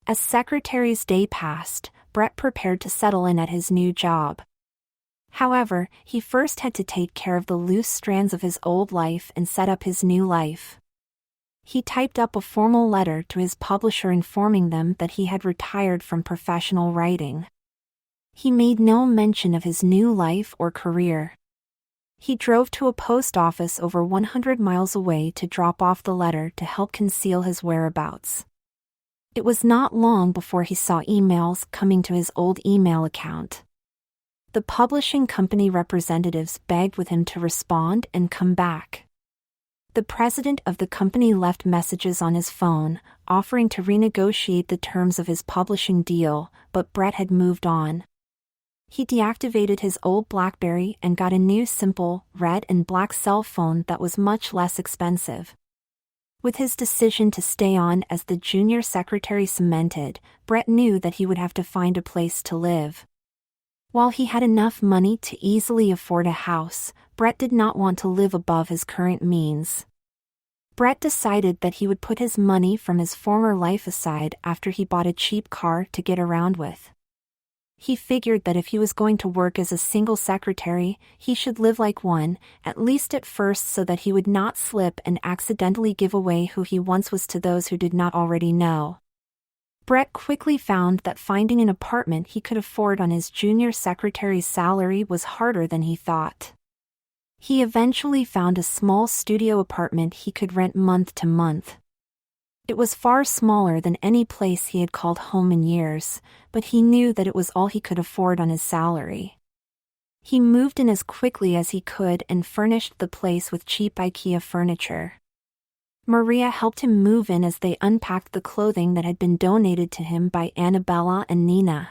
As secretary's day passed, Brett prepared to settle in at his new job. However, he first had to take care of the loose strands of his old life and set up his new life. He typed up a formal letter to his publisher informing them that he had retired from professional writing. He made no mention of his new life or career. He drove to a post office over 100 miles away to drop off the letter to help conceal his whereabouts. It was not long before he saw emails coming to his old email account. The publishing company representatives begged with him to respond and come back. The president of the company left messages on his phone, offering to renegotiate the terms of his publishing deal, but Brett had moved on. He deactivated his old BlackBerry and got a new simple, red and black cell phone that was much less expensive. With his decision to stay on as the junior secretary cemented, Brett knew that he would have to find a place to live. While he had enough money to easily afford a house, Brett did not want to live above his current means. Brett decided that he would put his money from his former life aside after he bought a cheap car to get around with. He figured that if he was going to work as a single secretary, he should live like one, at least at first, so that he would not slip and accidentally give away who he once was to those who did not already know. Brett quickly found that finding an apartment he could afford on his junior secretary's salary was harder than he thought. He eventually found a small studio apartment he could rent month to month. It was far smaller than any place he had called home in years, but he knew that it was all he could afford on his salary. He moved in as quickly as he could and furnished the place with cheap IKEA furniture. Maria helped him move in as they unpacked the clothing that had been donated to him by Annabella and Nina.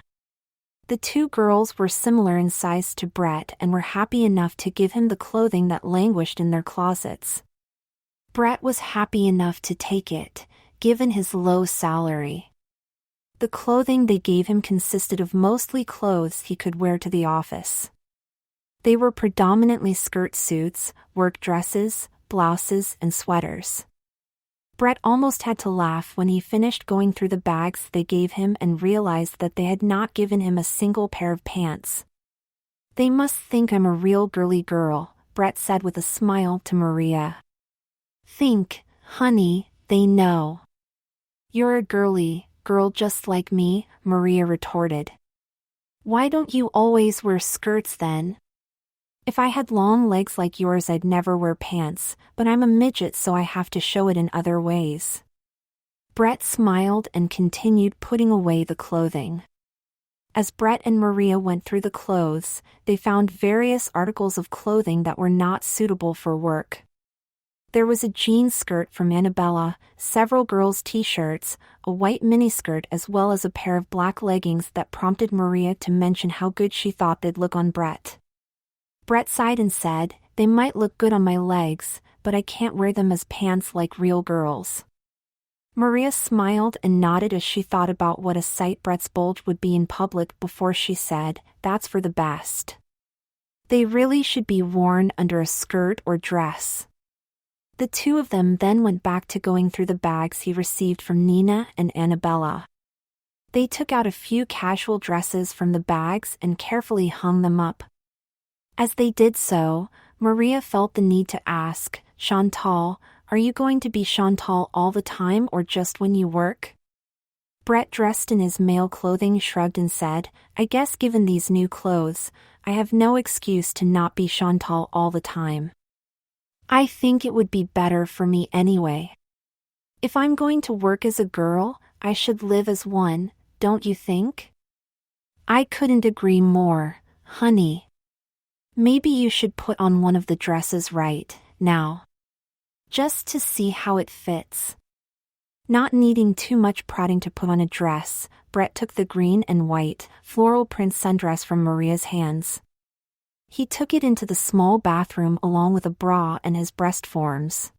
The two girls were similar in size to Brett and were happy enough to give him the clothing that languished in their closets. Brett was happy enough to take it, given his low salary. The clothing they gave him consisted of mostly clothes he could wear to the office. They were predominantly skirt suits, work dresses, blouses, and sweaters. Brett almost had to laugh when he finished going through the bags they gave him and realized that they had not given him a single pair of pants. "They must think I'm a real girly girl," Brett said with a smile to Maria. "Think, honey, they know. You're a girly girl just like me," Maria retorted. "Why don't you always wear skirts then? If I had long legs like yours, I'd never wear pants, but I'm a midget, so I have to show it in other ways." Brett smiled and continued putting away the clothing. As Brett and Maria went through the clothes, they found various articles of clothing that were not suitable for work. There was a jean skirt from Annabella, several girls' t-shirts, a white miniskirt, as well as a pair of black leggings that prompted Maria to mention how good she thought they'd look on Brett. Brett sighed and said, "They might look good on my legs, but I can't wear them as pants like real girls." Maria smiled and nodded as she thought about what a sight Brett's bulge would be in public before she said, "That's for the best. They really should be worn under a skirt or dress." The two of them then went back to going through the bags he received from Nina and Annabella. They took out a few casual dresses from the bags and carefully hung them up. As they did so, Maria felt the need to ask, "Chantal, are you going to be Chantal all the time or just when you work?" Brett, dressed in his male clothing, shrugged and said, "I guess given these new clothes, I have no excuse to not be Chantal all the time. I think it would be better for me anyway. If I'm going to work as a girl, I should live as one, don't you think?" "I couldn't agree more, honey. Maybe you should put on one of the dresses right now, just to see how it fits." Not needing too much prodding to put on a dress, Brett took the green and white, floral print sundress from Maria's hands. He took it into the small bathroom along with a bra and his breast forms.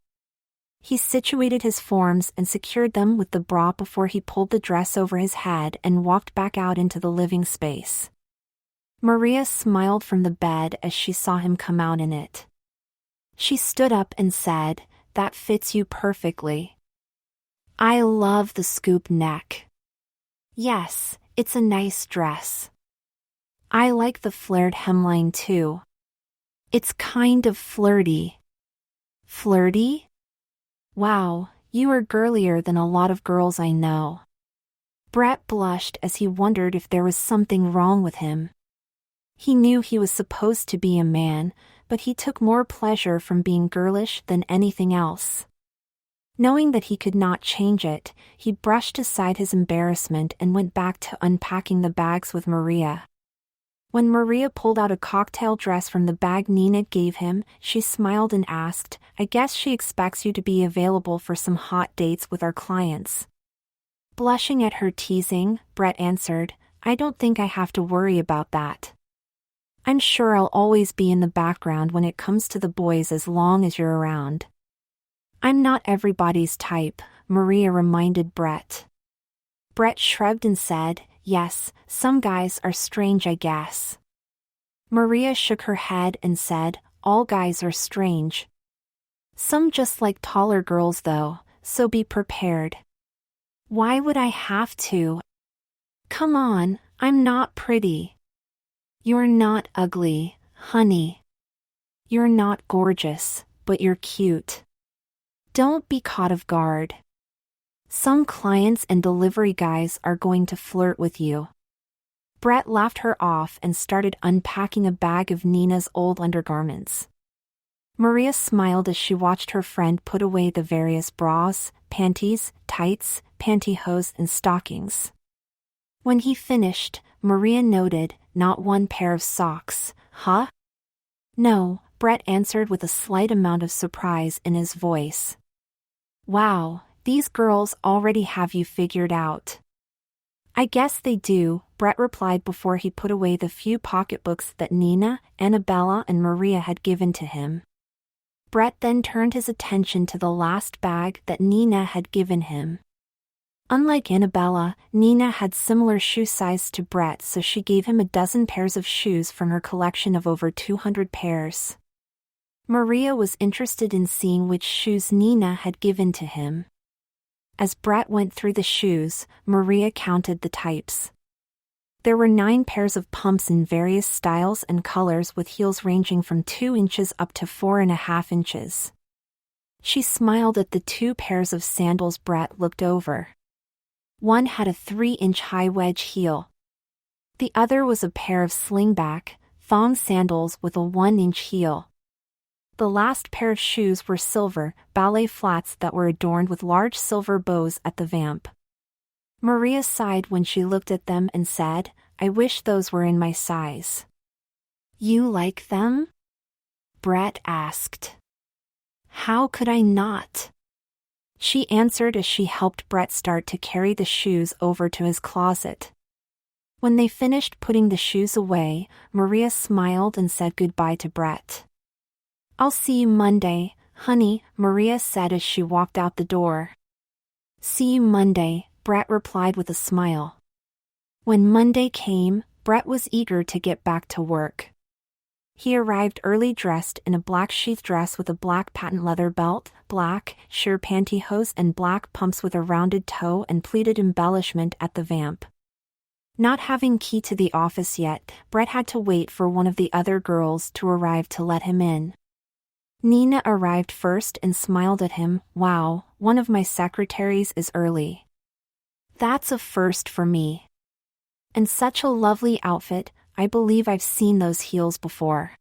He situated his forms and secured them with the bra before he pulled the dress over his head and walked back out into the living space. Maria smiled from the bed as she saw him come out in it. She stood up and said, "That fits you perfectly. I love the scoop neck. Yes, it's a nice dress. I like the flared hemline too. It's kind of flirty. Flirty? Wow, you are girlier than a lot of girls I know. Brett blushed as he wondered if there was something wrong with him. He knew he was supposed to be a man, but he took more pleasure from being girlish than anything else. Knowing that he could not change it, he brushed aside his embarrassment and went back to unpacking the bags with Maria. When Maria pulled out a cocktail dress from the bag Nina gave him, she smiled and asked, "I guess she expects you to be available for some hot dates with our clients." Blushing at her teasing, Brett answered, "I don't think I have to worry about that. I'm sure I'll always be in the background when it comes to the boys as long as you're around." "I'm not everybody's type," Maria reminded Brett. Brett shrugged and said, "Yes, some guys are strange, I guess." Maria shook her head and said, "All guys are strange. Some just like taller girls though, so be prepared." "Why would I have to? Come on, I'm not pretty." "You're not ugly, honey. You're not gorgeous, but you're cute. Don't be caught off guard. Some clients and delivery guys are going to flirt with you." Brett laughed her off and started unpacking a bag of Nina's old undergarments. Maria smiled as she watched her friend put away the various bras, panties, tights, pantyhose and stockings. When he finished, Maria noted, "Not one pair of socks, huh?" "No," Brett answered with a slight amount of surprise in his voice. "Wow, these girls already have you figured out." "I guess they do," Brett replied before he put away the few pocketbooks that Nina, Annabella and Maria had given to him. Brett then turned his attention to the last bag that Nina had given him. Unlike Annabella, Nina had similar shoe size to Brett, so she gave him a dozen pairs of shoes from her collection of over 200 pairs. Maria was interested in seeing which shoes Nina had given to him. As Brett went through the shoes, Maria counted the types. There were 9 pairs of pumps in various styles and colors with heels ranging from 2 inches up to 4.5 inches. She smiled at the 2 pairs of sandals Brett looked over. One had a 3-inch high wedge heel. The other was a pair of slingback, thong sandals with a 1-inch heel. The last pair of shoes were silver, ballet flats that were adorned with large silver bows at the vamp. Maria sighed when she looked at them and said, "I wish those were in my size." "You like them?" Brett asked. "How could I not?" she answered as she helped Brett start to carry the shoes over to his closet. When they finished putting the shoes away, Maria smiled and said goodbye to Brett. "I'll see you Monday, honey," Maria said as she walked out the door. "See you Monday," Brett replied with a smile. When Monday came, Brett was eager to get back to work. He arrived early dressed in a black sheath dress with a black patent leather belt, black, sheer pantyhose and black pumps with a rounded toe and pleated embellishment at the vamp. Not having key to the office yet, Brett had to wait for one of the other girls to arrive to let him in. Nina arrived first and smiled at him. "Wow, one of my secretaries is early. That's a first for me. And such a lovely outfit, I believe I've seen those heels before."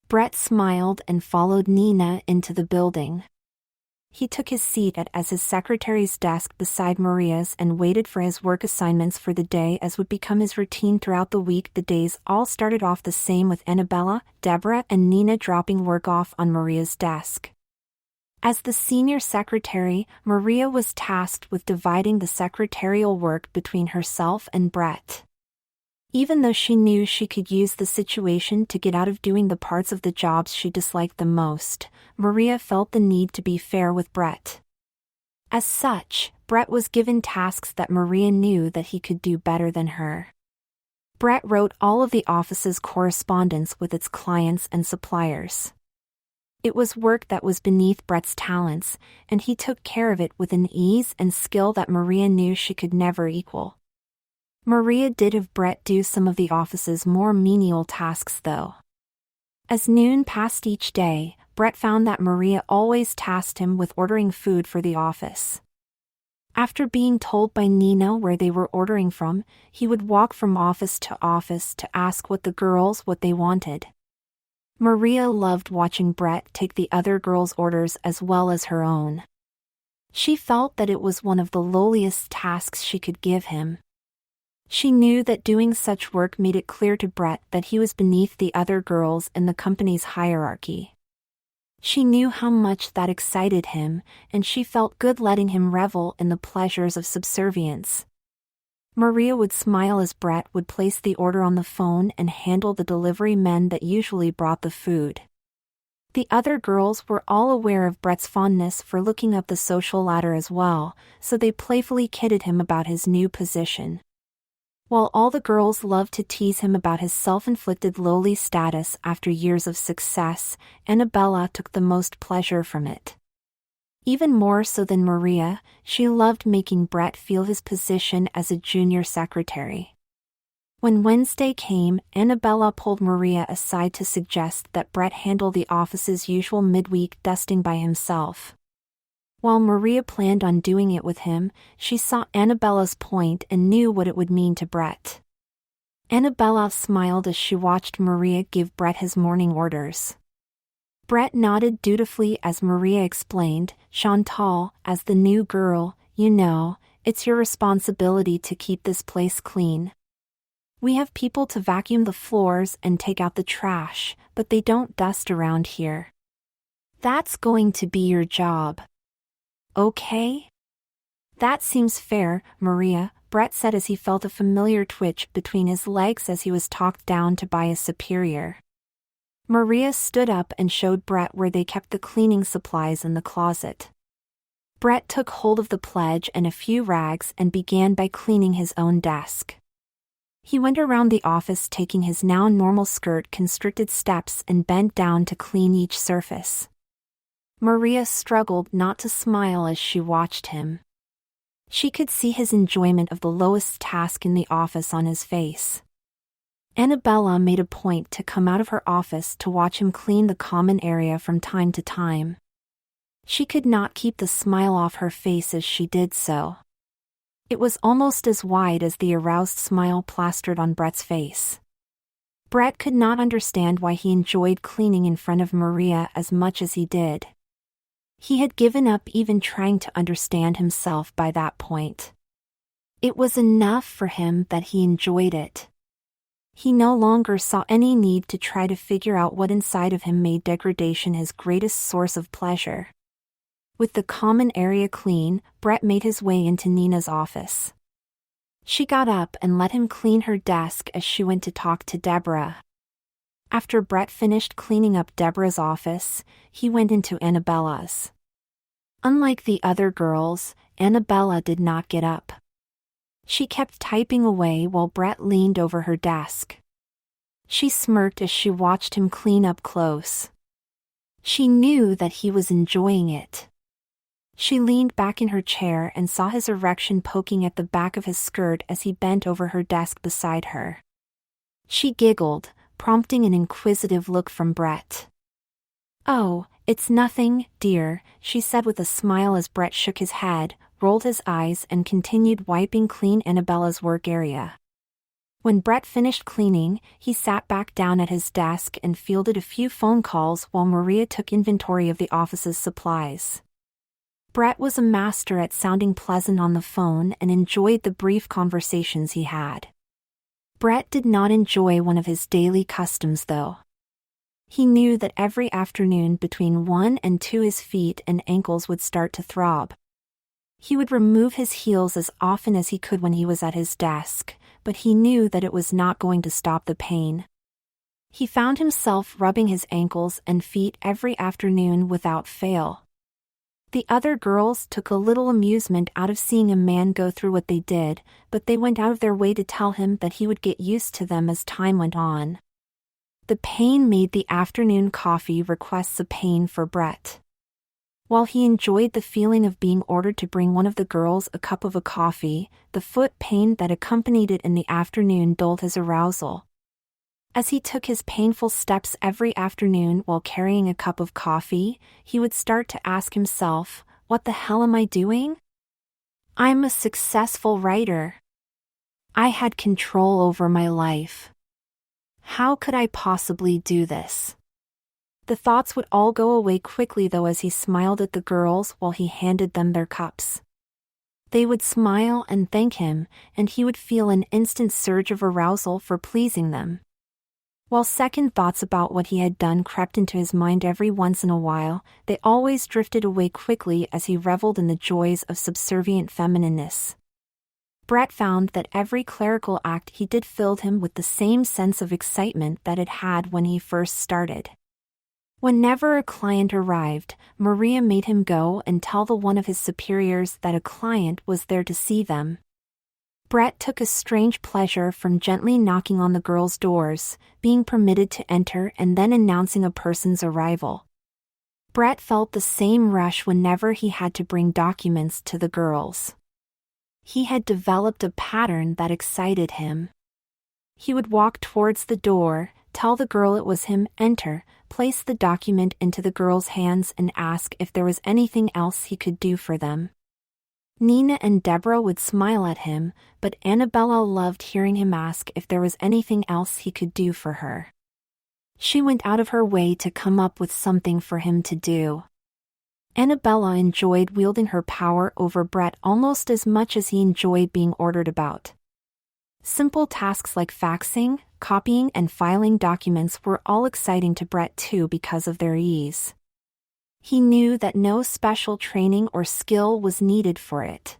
Brett smiled and followed Nina into the building. He took his seat at his secretary's desk beside Maria's and waited for his work assignments for the day, as would become his routine throughout the week. The days all started off the same, with Annabella, Deborah and Nina dropping work off on Maria's desk. As the senior secretary, Maria was tasked with dividing the secretarial work between herself and Brett. Even though she knew she could use the situation to get out of doing the parts of the jobs she disliked the most, Maria felt the need to be fair with Brett. As such, Brett was given tasks that Maria knew that he could do better than her. Brett wrote all of the office's correspondence with its clients and suppliers. It was work that was beneath Brett's talents, and he took care of it with an ease and skill that Maria knew she could never equal. Maria did have Brett do some of the office's more menial tasks though. As noon passed each day, Brett found that Maria always tasked him with ordering food for the office. After being told by Nina where they were ordering from, he would walk from office to ask what they wanted. Maria loved watching Brett take the other girls' orders as well as her own. She felt that it was one of the lowliest tasks she could give him. She knew that doing such work made it clear to Brett that he was beneath the other girls in the company's hierarchy. She knew how much that excited him, and she felt good letting him revel in the pleasures of subservience. Maria would smile as Brett would place the order on the phone and handle the delivery men that usually brought the food. The other girls were all aware of Brett's fondness for looking up the social ladder as well, so they playfully kidded him about his new position. While all the girls loved to tease him about his self-inflicted lowly status after years of success, Annabella took the most pleasure from it. Even more so than Maria, she loved making Brett feel his position as a junior secretary. When Wednesday came, Annabella pulled Maria aside to suggest that Brett handle the office's usual midweek dusting by himself. While Maria planned on doing it with him, she saw Annabella's point and knew what it would mean to Brett. Annabella smiled as she watched Maria give Brett his morning orders. Brett nodded dutifully as Maria explained, "Chantal, as the new girl, it's your responsibility to keep this place clean. We have people to vacuum the floors and take out the trash, but they don't dust around here. That's going to be your job. Okay?" "That seems fair, Maria," Brett said as he felt a familiar twitch between his legs as he was talked down to by a superior. Maria stood up and showed Brett where they kept the cleaning supplies in the closet. Brett took hold of the pledge and a few rags and began by cleaning his own desk. He went around the office taking his now normal skirt constricted steps and bent down to clean each surface. Maria struggled not to smile as she watched him. She could see his enjoyment of the lowest task in the office on his face. Annabella made a point to come out of her office to watch him clean the common area from time to time. She could not keep the smile off her face as she did so. It was almost as wide as the aroused smile plastered on Brett's face. Brett could not understand why he enjoyed cleaning in front of Maria as much as he did. He had given up even trying to understand himself by that point. It was enough for him that he enjoyed it. He no longer saw any need to try to figure out what inside of him made degradation his greatest source of pleasure. With the common area clean, Brett made his way into Nina's office. She got up and let him clean her desk as she went to talk to Deborah. After Brett finished cleaning up Deborah's office, he went into Annabella's. Unlike the other girls, Annabella did not get up. She kept typing away while Brett leaned over her desk. She smirked as she watched him clean up close. She knew that he was enjoying it. She leaned back in her chair and saw his erection poking at the back of his skirt as he bent over her desk beside her. She giggled, prompting an inquisitive look from Brett. "Oh, it's nothing, dear," she said with a smile as Brett shook his head, rolled his eyes and continued wiping clean Annabella's work area. When Brett finished cleaning, he sat back down at his desk and fielded a few phone calls while Maria took inventory of the office's supplies. Brett was a master at sounding pleasant on the phone and enjoyed the brief conversations he had. Brett did not enjoy one of his daily customs though. He knew that every afternoon between 1 and 2 his feet and ankles would start to throb. He would remove his heels as often as he could when he was at his desk, but he knew that it was not going to stop the pain. He found himself rubbing his ankles and feet every afternoon without fail. The other girls took a little amusement out of seeing a man go through what they did, but they went out of their way to tell him that he would get used to them as time went on. The pain made the afternoon coffee requests a pain for Brett. While he enjoyed the feeling of being ordered to bring one of the girls a cup of coffee, the foot pain that accompanied it in the afternoon dulled his arousal. As he took his painful steps every afternoon while carrying a cup of coffee, he would start to ask himself, "What the hell am I doing? I'm a successful writer. I had control over my life. How could I possibly do this?" The thoughts would all go away quickly though as he smiled at the girls while he handed them their cups. They would smile and thank him, and he would feel an instant surge of arousal for pleasing them. While second thoughts about what he had done crept into his mind every once in a while, they always drifted away quickly as he reveled in the joys of subservient feminineness. Brett found that every clerical act he did filled him with the same sense of excitement that it had when he first started. Whenever a client arrived, Maria made him go and tell one of his superiors that a client was there to see them. Brett took a strange pleasure from gently knocking on the girls' doors, being permitted to enter and then announcing a person's arrival. Brett felt the same rush whenever he had to bring documents to the girls. He had developed a pattern that excited him. He would walk towards the door, tell the girl it was him, enter, place the document into the girl's hands and ask if there was anything else he could do for them. Nina and Deborah would smile at him, but Annabella loved hearing him ask if there was anything else he could do for her. She went out of her way to come up with something for him to do. Annabella enjoyed wielding her power over Brett almost as much as he enjoyed being ordered about. Simple tasks like faxing, copying and filing documents were all exciting to Brett too because of their ease. He knew that no special training or skill was needed for it.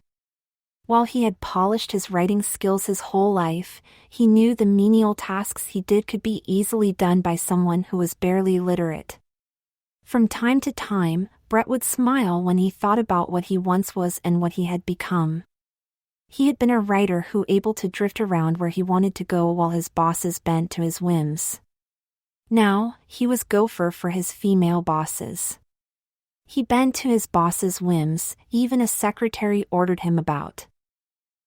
While he had polished his writing skills his whole life, he knew the menial tasks he did could be easily done by someone who was barely literate. From time to time, Brett would smile when he thought about what he once was and what he had become. He had been a writer who able to drift around where he wanted to go while his bosses bent to his whims. Now, he was gopher for his female bosses. He bent to his boss's whims, even a secretary ordered him about.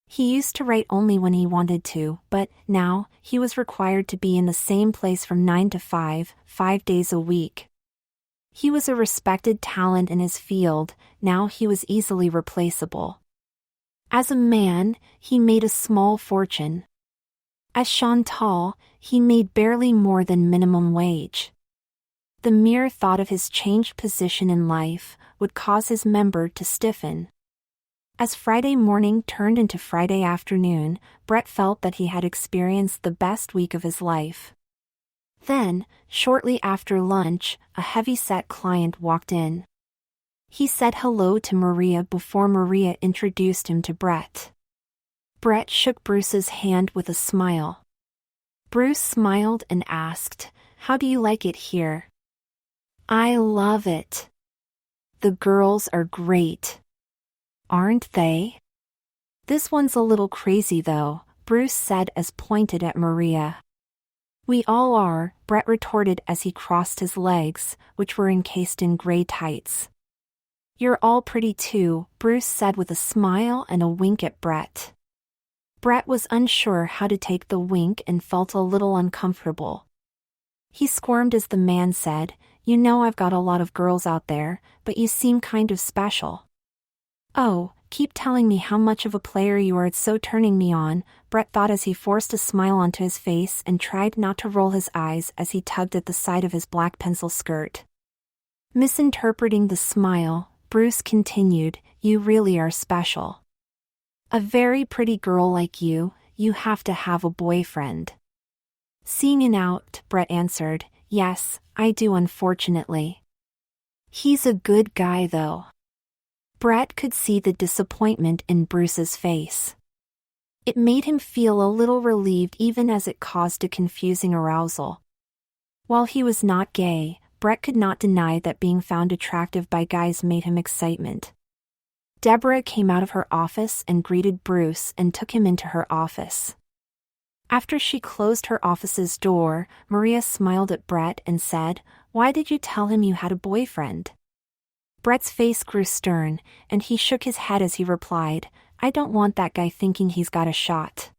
He used to write only when he wanted to, but now, he was required to be in the same place from 9 to 5, 5 days a week. He was a respected talent in his field, now he was easily replaceable. As a man, he made a small fortune. As Chantal, he made barely more than minimum wage. The mere thought of his changed position in life would cause his member to stiffen. As Friday morning turned into Friday afternoon, Brett felt that he had experienced the best week of his life. Then, shortly after lunch, a heavy-set client walked in. He said hello to Maria before Maria introduced him to Brett. Brett shook Bruce's hand with a smile. Bruce smiled and asked, "How do you like it here?" "I love it. The girls are great. Aren't they?" "This one's a little crazy though," Bruce said as pointed at Maria. "We all are," Brett retorted as he crossed his legs, which were encased in gray tights. "You're all pretty too," Bruce said with a smile and a wink at Brett. Brett was unsure how to take the wink and felt a little uncomfortable. He squirmed as the man said, "You know I've got a lot of girls out there, but you seem kind of special." "Oh, keep telling me how much of a player you are, it's so turning me on," Brett thought as he forced a smile onto his face and tried not to roll his eyes as he tugged at the side of his black pencil skirt. Misinterpreting the smile, Bruce continued, "You really are special. A very pretty girl like you have to have a boyfriend." "Seeing it out," Brett answered, "Yes, I do unfortunately. He's a good guy though." Brett could see the disappointment in Bruce's face. It made him feel a little relieved even as it caused a confusing arousal. While he was not gay, Brett could not deny that being found attractive by guys made him excitement. Deborah came out of her office and greeted Bruce and took him into her office. After she closed her office's door, Maria smiled at Brett and said, "Why did you tell him you had a boyfriend?" Brett's face grew stern, and he shook his head as he replied, I don't want that guy thinking he's got a shot.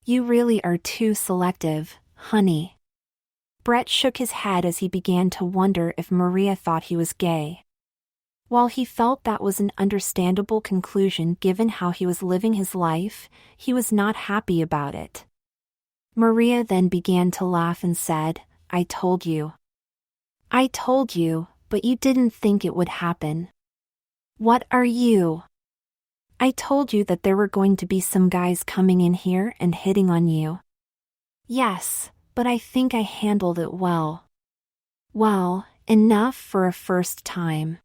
You really are too selective, honey. Brett shook his head as he began to wonder if Maria thought he was gay. While he felt that was an understandable conclusion given how he was living his life, he was not happy about it. Maria then began to laugh and said, I told you. I told you, but you didn't think it would happen. What are you? I told you that there were going to be some guys coming in here and hitting on you. Yes, but I think I handled it well. Well, enough for a first time.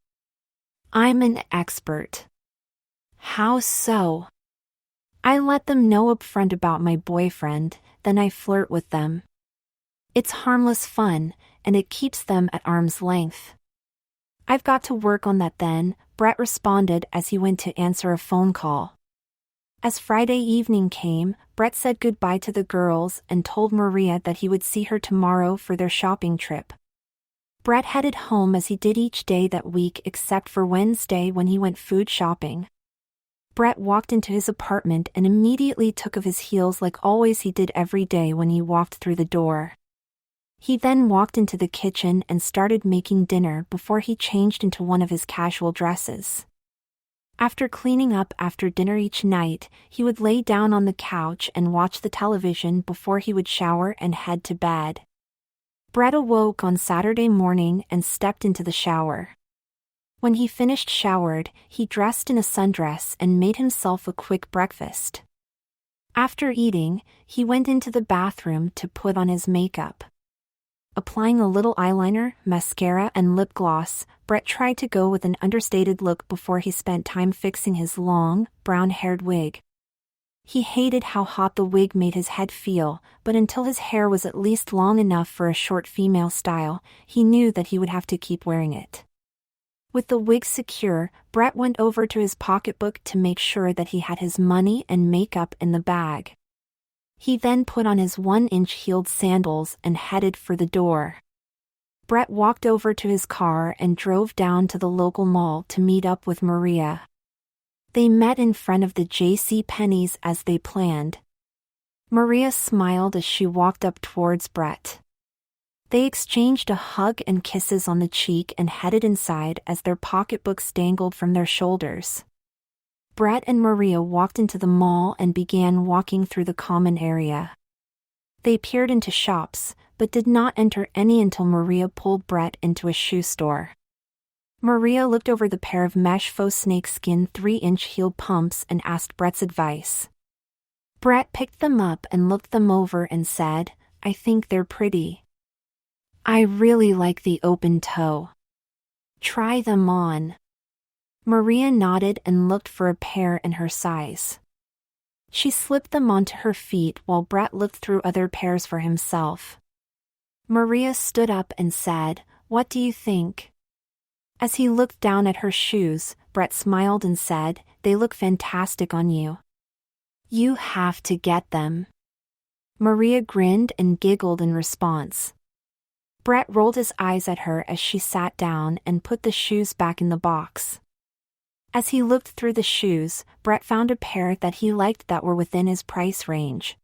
I'm an expert. How so? I let them know up front about my boyfriend, then I flirt with them. It's harmless fun, and it keeps them at arm's length. I've got to work on that then, Brett responded as he went to answer a phone call. As Friday evening came, Brett said goodbye to the girls and told Maria that he would see her tomorrow for their shopping trip. Brett headed home as he did each day that week except for Wednesday when he went food shopping. Brett walked into his apartment and immediately took off his heels like always he did every day when he walked through the door. He then walked into the kitchen and started making dinner before he changed into one of his casual dresses. After cleaning up after dinner each night, he would lay down on the couch and watch the television before he would shower and head to bed. Brett awoke on Saturday morning and stepped into the shower. When he finished showered, he dressed in a sundress and made himself a quick breakfast. After eating, he went into the bathroom to put on his makeup. Applying a little eyeliner, mascara, and lip gloss, Brett tried to go with an understated look before he spent time fixing his long, brown-haired wig. He hated how hot the wig made his head feel, but until his hair was at least long enough for a short female style, he knew that he would have to keep wearing it. With the wig secure, Brett went over to his pocketbook to make sure that he had his money and makeup in the bag. He then put on his 1-inch heeled sandals and headed for the door. Brett walked over to his car and drove down to the local mall to meet up with Maria. They met in front of the JCPenney's as they planned. Maria smiled as she walked up towards Brett. They exchanged a hug and kisses on the cheek and headed inside as their pocketbooks dangled from their shoulders. Brett and Maria walked into the mall and began walking through the common area. They peered into shops, but did not enter any until Maria pulled Brett into a shoe store. Maria looked over the pair of mesh faux snakeskin 3-inch heel pumps and asked Brett's advice. Brett picked them up and looked them over and said, I think they're pretty. I really like the open toe. Try them on. Maria nodded and looked for a pair in her size. She slipped them onto her feet while Brett looked through other pairs for himself. Maria stood up and said, What do you think? As he looked down at her shoes, Brett smiled and said, They look fantastic on you. You have to get them. Maria grinned and giggled in response. Brett rolled his eyes at her as she sat down and put the shoes back in the box. As he looked through the shoes, Brett found a pair that he liked that were within his price range.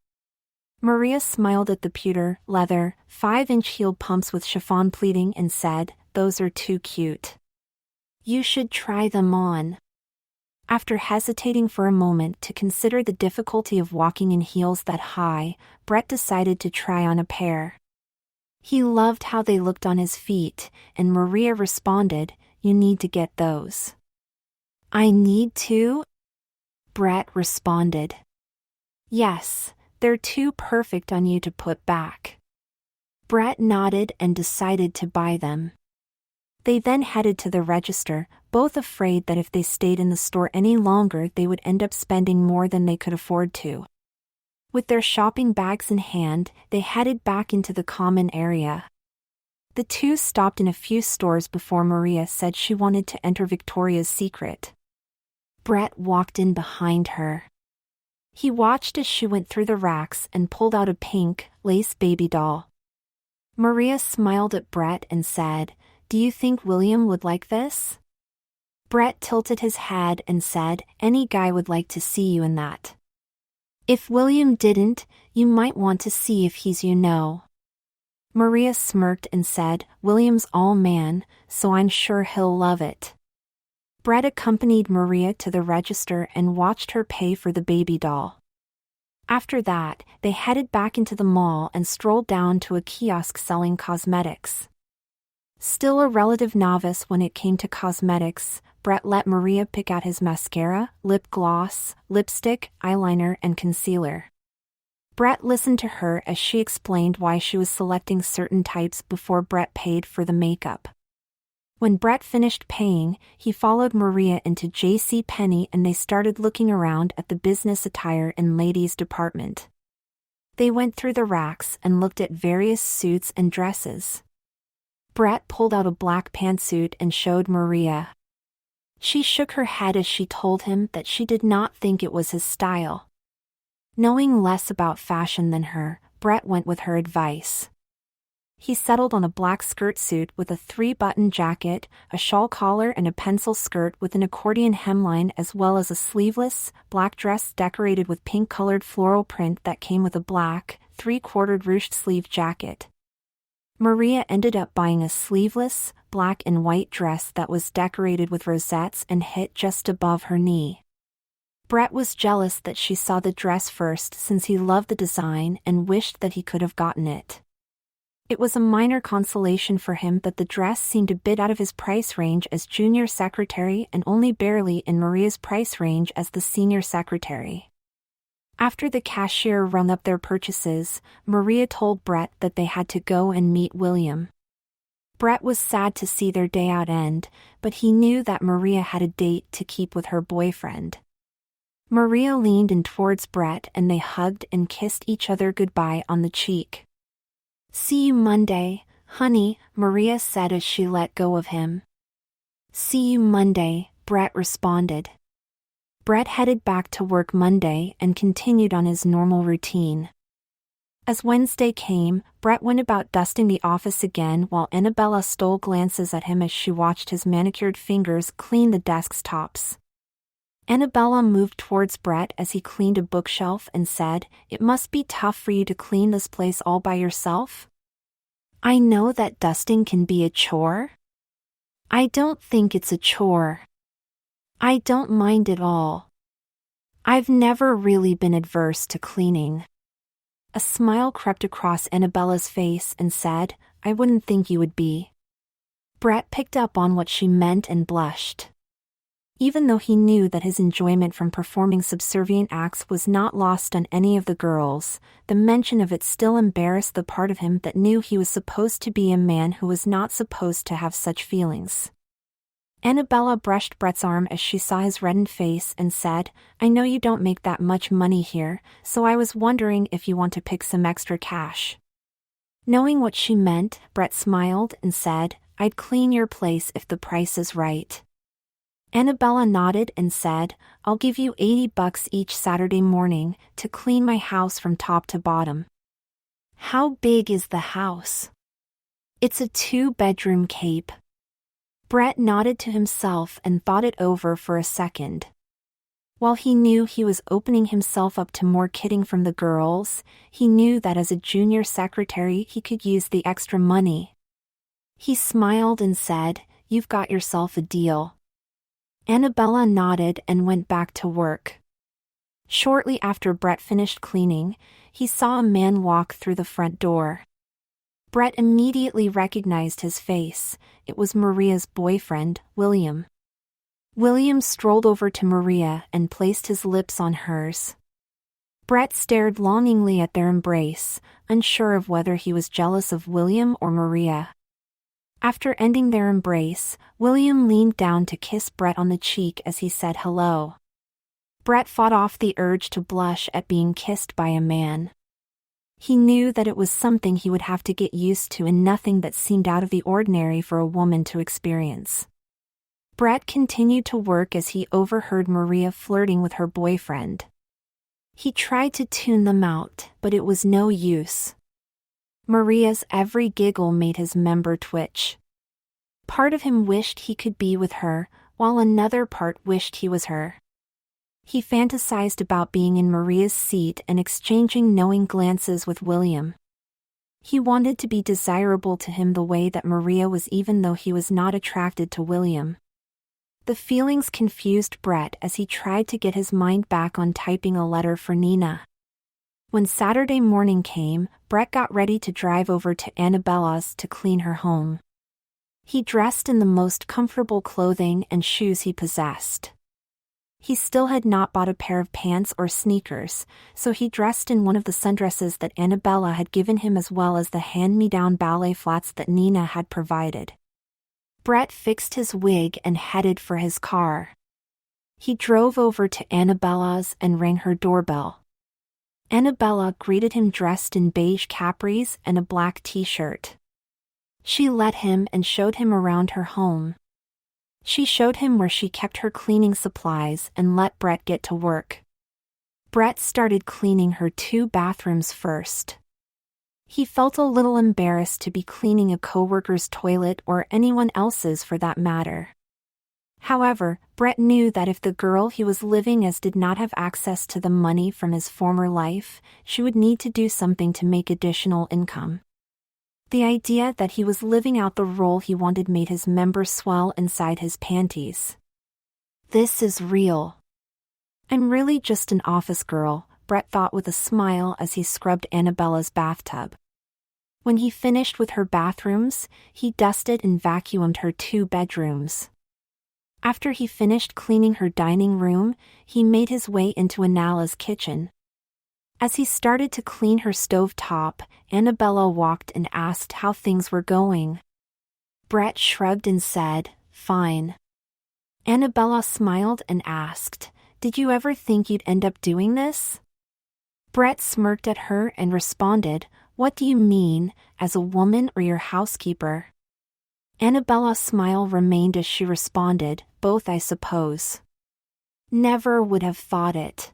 Maria smiled at the pewter, leather, 5-inch heel pumps with chiffon pleating and said, Those are too cute. You should try them on. After hesitating for a moment to consider the difficulty of walking in heels that high, Brett decided to try on a pair. He loved how they looked on his feet, and Maria responded, You need to get those. I need to? Brett responded. Yes, they're too perfect on you to put back. Brett nodded and decided to buy them. They then headed to the register, both afraid that if they stayed in the store any longer they would end up spending more than they could afford to. With their shopping bags in hand, they headed back into the common area. The two stopped in a few stores before Maria said she wanted to enter Victoria's Secret. Brett walked in behind her. He watched as she went through the racks and pulled out a pink, lace baby doll. Maria smiled at Brett and said, Do you think William would like this? Brett tilted his head and said, "Any guy would like to see you in that. If William didn't, you might want to see if he's you know." Maria smirked and said, "William's all man, so I'm sure he'll love it." Brett accompanied Maria to the register and watched her pay for the baby doll. After that, they headed back into the mall and strolled down to a kiosk selling cosmetics. Still a relative novice when it came to cosmetics, Brett let Maria pick out his mascara, lip gloss, lipstick, eyeliner, and concealer. Brett listened to her as she explained why she was selecting certain types before Brett paid for the makeup. When Brett finished paying, he followed Maria into JCPenney and they started looking around at the business attire and ladies' department. They went through the racks and looked at various suits and dresses. Brett pulled out a black pantsuit and showed Maria. She shook her head as she told him that she did not think it was his style. Knowing less about fashion than her, Brett went with her advice. He settled on a black skirt suit with a 3-button jacket, a shawl collar and a pencil skirt with an accordion hemline as well as a sleeveless, black dress decorated with pink-colored floral print that came with a black, 3/4 ruched sleeve jacket. Maria ended up buying a sleeveless, black and white dress that was decorated with rosettes and hit just above her knee. Brett was jealous that she saw the dress first since he loved the design and wished that he could have gotten it. It was a minor consolation for him that the dress seemed a bit out of his price range as junior secretary and only barely in Maria's price range as the senior secretary. After the cashier rung up their purchases, Maria told Brett that they had to go and meet William. Brett was sad to see their day out end, but he knew that Maria had a date to keep with her boyfriend. Maria leaned in towards Brett and they hugged and kissed each other goodbye on the cheek. "See you Monday, honey," Maria said as she let go of him. "See you Monday," Brett responded. Brett headed back to work Monday and continued on his normal routine. As Wednesday came, Brett went about dusting the office again while Annabella stole glances at him as she watched his manicured fingers clean the desk's tops. Annabella moved towards Brett as he cleaned a bookshelf and said, "It must be tough for you to clean this place all by yourself?" "I know that dusting can be a chore." "I don't think it's a chore. I don't mind at all. I've never really been adverse to cleaning." A smile crept across Annabella's face and said, "I wouldn't think you would be." Brett picked up on what she meant and blushed. Even though he knew that his enjoyment from performing subservient acts was not lost on any of the girls, the mention of it still embarrassed the part of him that knew he was supposed to be a man who was not supposed to have such feelings. Annabella brushed Brett's arm as she saw his reddened face and said, "I know you don't make that much money here, so I was wondering if you want to pick some extra cash." Knowing what she meant, Brett smiled and said, "I'd clean your place if the price is right." Annabella nodded and said, "I'll give you $80 each Saturday morning to clean my house from top to bottom." "How big is the house?" "It's a 2-bedroom cape." Brett nodded to himself and thought it over for a second. While he knew he was opening himself up to more kidding from the girls, he knew that as a junior secretary he could use the extra money. He smiled and said, "You've got yourself a deal." Annabella nodded and went back to work. Shortly after Brett finished cleaning, he saw a man walk through the front door. Brett immediately recognized his face. It was Maria's boyfriend, William. William strolled over to Maria and placed his lips on hers. Brett stared longingly at their embrace, unsure of whether he was jealous of William or Maria. After ending their embrace, William leaned down to kiss Brett on the cheek as he said hello. Brett fought off the urge to blush at being kissed by a man. He knew that it was something he would have to get used to and nothing that seemed out of the ordinary for a woman to experience. Brett continued to work as he overheard Maria flirting with her boyfriend. He tried to tune them out, but it was no use. Maria's every giggle made his member twitch. Part of him wished he could be with her, while another part wished he was her. He fantasized about being in Maria's seat and exchanging knowing glances with William. He wanted to be desirable to him the way that Maria was, even though he was not attracted to William. The feelings confused Brett as he tried to get his mind back on typing a letter for Nina. When Saturday morning came, Brett got ready to drive over to Annabella's to clean her home. He dressed in the most comfortable clothing and shoes he possessed. He still had not bought a pair of pants or sneakers, so he dressed in one of the sundresses that Annabella had given him, as well as the hand-me-down ballet flats that Nina had provided. Brett fixed his wig and headed for his car. He drove over to Annabella's and rang her doorbell. Annabella greeted him dressed in beige capris and a black t-shirt. She let him and showed him around her home. She showed him where she kept her cleaning supplies and let Brett get to work. Brett started cleaning her 2 bathrooms first. He felt a little embarrassed to be cleaning a coworker's toilet, or anyone else's for that matter. However, Brett knew that if the girl he was living as did not have access to the money from his former life, she would need to do something to make additional income. The idea that he was living out the role he wanted made his members swell inside his panties. This is real. I'm really just an office girl, Brett thought with a smile as he scrubbed Annabella's bathtub. When he finished with her bathrooms, he dusted and vacuumed her 2 bedrooms. After he finished cleaning her dining room, he made his way into Annalla's kitchen. As he started to clean her stove top, Annabella walked and asked how things were going. Brett shrugged and said, "Fine." Annabella smiled and asked, "Did you ever think you'd end up doing this?" Brett smirked at her and responded, "What do you mean, as a woman or your housekeeper?" Annabella's smile remained as she responded, "Both, I suppose." "Never would have thought it.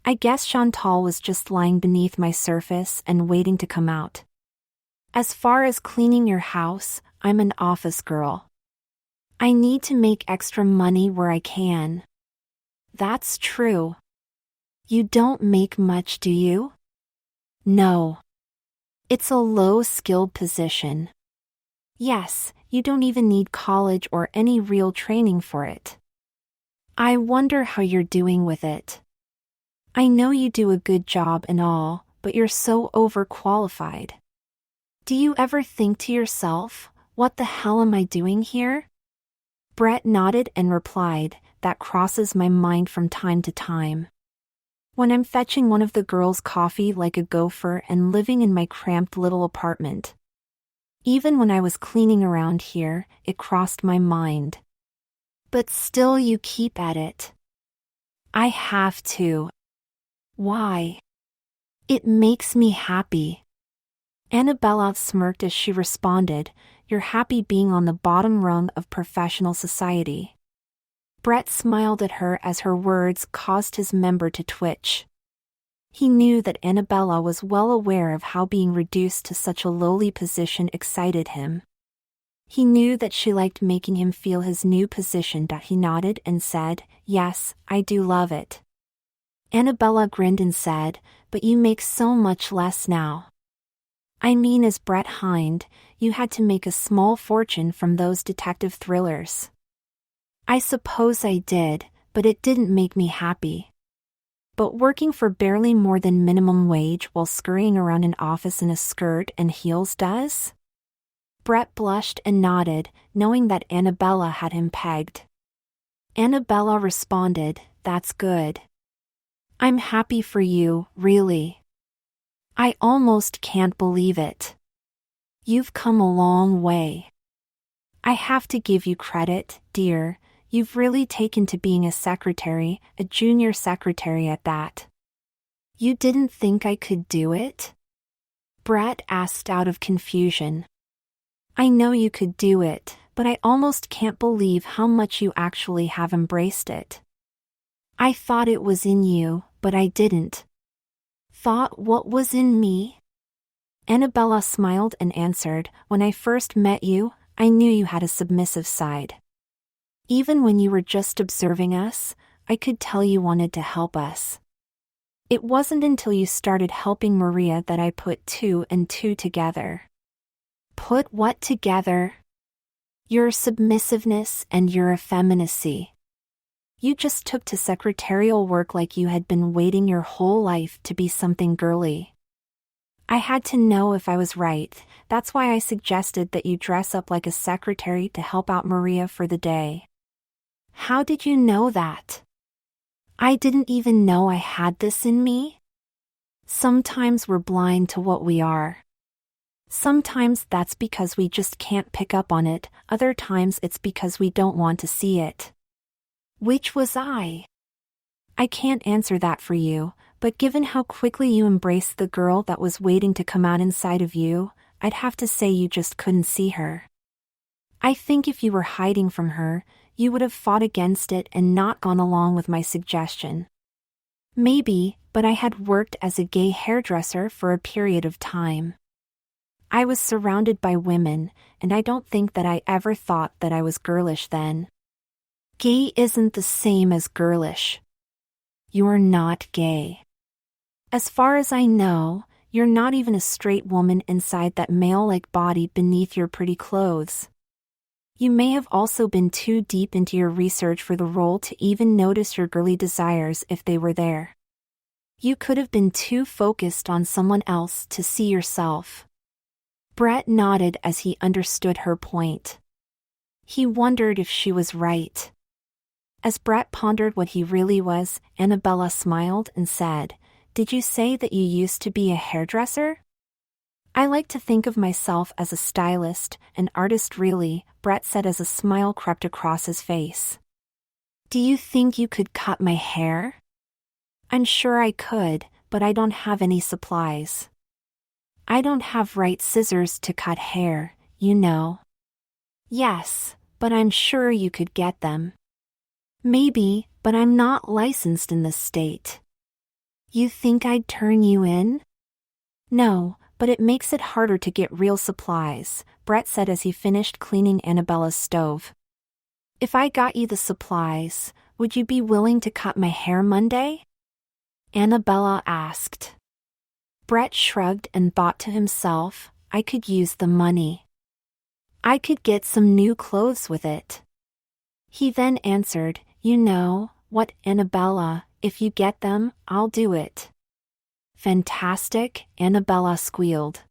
I guess Chantal was just lying beneath my surface and waiting to come out. As far as cleaning your house, I'm an office girl. I need to make extra money where I can." "That's true. You don't make much, do you?" "No. It's a low-skilled position." "Yes, you don't even need college or any real training for it." "I wonder how you're doing with it. I know you do a good job and all, but you're so overqualified. Do you ever think to yourself, what the hell am I doing here?" Brett nodded and replied, "That crosses my mind from time to time. When I'm fetching one of the girls coffee like a gopher and living in my cramped little apartment. Even when I was cleaning around here, it crossed my mind. But still you keep at it." "I have to." "Why?" "It makes me happy." Annabella smirked as she responded, "You're happy being on the bottom rung of professional society." Brett smiled at her as her words caused his member to twitch. He knew that Annabella was well aware of how being reduced to such a lowly position excited him. He knew that she liked making him feel his new position. He nodded and said, "Yes, I do love it." Annabella grinned and said, "But you make so much less now." "I mean, as Brett Hind, you had to make a small fortune from those detective thrillers." "I suppose I did, but it didn't make me happy." "But working for barely more than minimum wage while scurrying around an office in a skirt and heels does?" Brett blushed and nodded, knowing that Annabella had him pegged. Annabella responded, "That's good. I'm happy for you, really. I almost can't believe it. You've come a long way. I have to give you credit, dear. You've really taken to being a secretary, a junior secretary at that." "You didn't think I could do it?" Brett asked out of confusion. "I know you could do it, but I almost can't believe how much you actually have embraced it." "I thought it was in you, but I didn't." "Thought what was in me?" Annabella smiled and answered, "When I first met you, I knew you had a submissive side. Even when you were just observing us, I could tell you wanted to help us. It wasn't until you started helping Maria that I put two and two together." "Put what together?" "Your submissiveness and your effeminacy. You just took to secretarial work like you had been waiting your whole life to be something girly. I had to know if I was right. That's why I suggested that you dress up like a secretary to help out Maria for the day." "How did you know that?" "I didn't even know I had this in me." Sometimes we're blind to what we are. Sometimes that's because we just can't pick up on it, other times it's because we don't want to see it. Which was I? I can't answer that for you, but given how quickly you embraced the girl that was waiting to come out inside of you, I'd have to say you just couldn't see her. I think if you were hiding from her, you would have fought against it and not gone along with my suggestion. Maybe, but I had worked as a gay hairdresser for a period of time. I was surrounded by women, and I don't think that I ever thought that I was girlish then. Gay isn't the same as girlish. You're not gay. As far as I know, you're not even a straight woman inside that male-like body beneath your pretty clothes. You may have also been too deep into your research for the role to even notice your girly desires if they were there. You could have been too focused on someone else to see yourself. Brett nodded as he understood her point. He wondered if she was right. As Brett pondered what he really was, Annabella smiled and said, "Did you say that you used to be a hairdresser?" "I like to think of myself as a stylist, an artist really," Brett said as a smile crept across his face. "Do you think you could cut my hair?" "I'm sure I could, but I don't have any supplies. I don't have right scissors to cut hair, you know." "Yes, but I'm sure you could get them." "Maybe, but I'm not licensed in this state." "You think I'd turn you in?" "No, but it makes it harder to get real supplies," Brett said as he finished cleaning Annabella's stove. "If I got you the supplies, would you be willing to cut my hair Monday?" Annabella asked. Brett shrugged and thought to himself, I could use the money. I could get some new clothes with it. He then answered, "You know what, Annabella, if you get them, I'll do it." "Fantastic," Annabella squealed.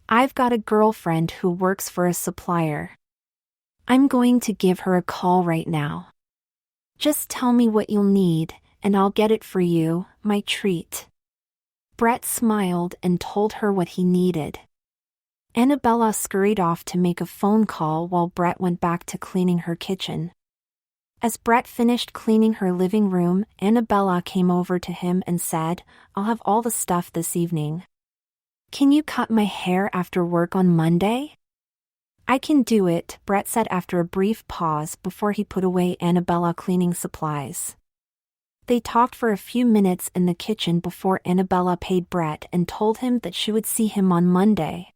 "I've got a girlfriend who works for a supplier. I'm going to give her a call right now. Just tell me what you'll need, and I'll get it for you, my treat." Brett smiled and told her what he needed. Annabella scurried off to make a phone call while Brett went back to cleaning her kitchen. As Brett finished cleaning her living room, Annabella came over to him and said, "I'll have all the stuff this evening. Can you cut my hair after work on Monday?" "I can do it," Brett said after a brief pause before he put away Annabella cleaning supplies. They talked for a few minutes in the kitchen before Annabella paid Brett and told him that she would see him on Monday.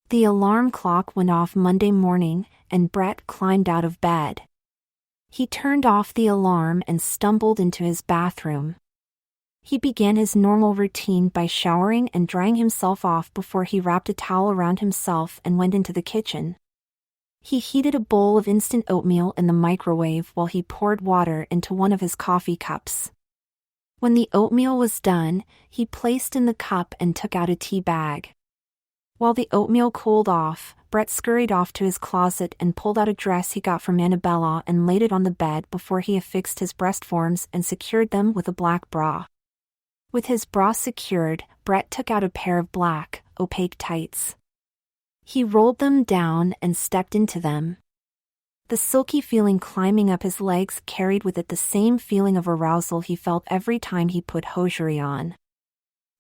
The alarm clock went off Monday morning, and Brett climbed out of bed. He turned off the alarm and stumbled into his bathroom. He began his normal routine by showering and drying himself off before he wrapped a towel around himself and went into the kitchen. He heated a bowl of instant oatmeal in the microwave while he poured water into one of his coffee cups. When the oatmeal was done, he placed in the cup and took out a tea bag. While the oatmeal cooled off, Brett scurried off to his closet and pulled out a dress he got from Annabella and laid it on the bed before he affixed his breast forms and secured them with a black bra. With his bra secured, Brett took out a pair of black, opaque tights. He rolled them down and stepped into them. The silky feeling climbing up his legs carried with it the same feeling of arousal he felt every time he put hosiery on.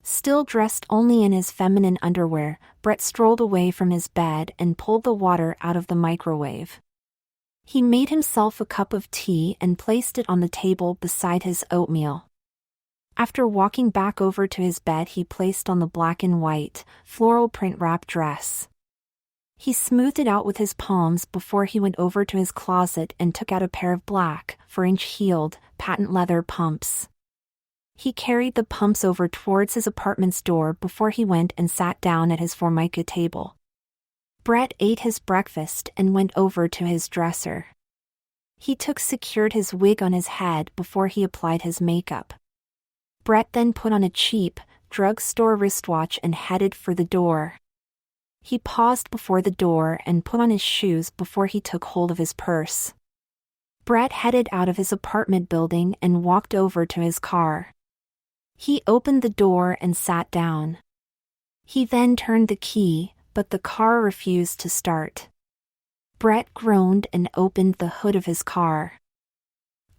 Still dressed only in his feminine underwear, Brett strolled away from his bed and pulled the water out of the microwave. He made himself a cup of tea and placed it on the table beside his oatmeal. After walking back over to his bed, he placed on the black and white, floral print wrap dress. He smoothed it out with his palms before he went over to his closet and took out a pair of black, 4-inch-heeled, patent leather pumps. He carried the pumps over towards his apartment's door before he went and sat down at his formica table. Brett ate his breakfast and went over to his dresser. He secured his wig on his head before he applied his makeup. Brett then put on a cheap, drugstore wristwatch and headed for the door. He paused before the door and put on his shoes before he took hold of his purse. Brett headed out of his apartment building and walked over to his car. He opened the door and sat down. He then turned the key, but the car refused to start. Brett groaned and opened the hood of his car.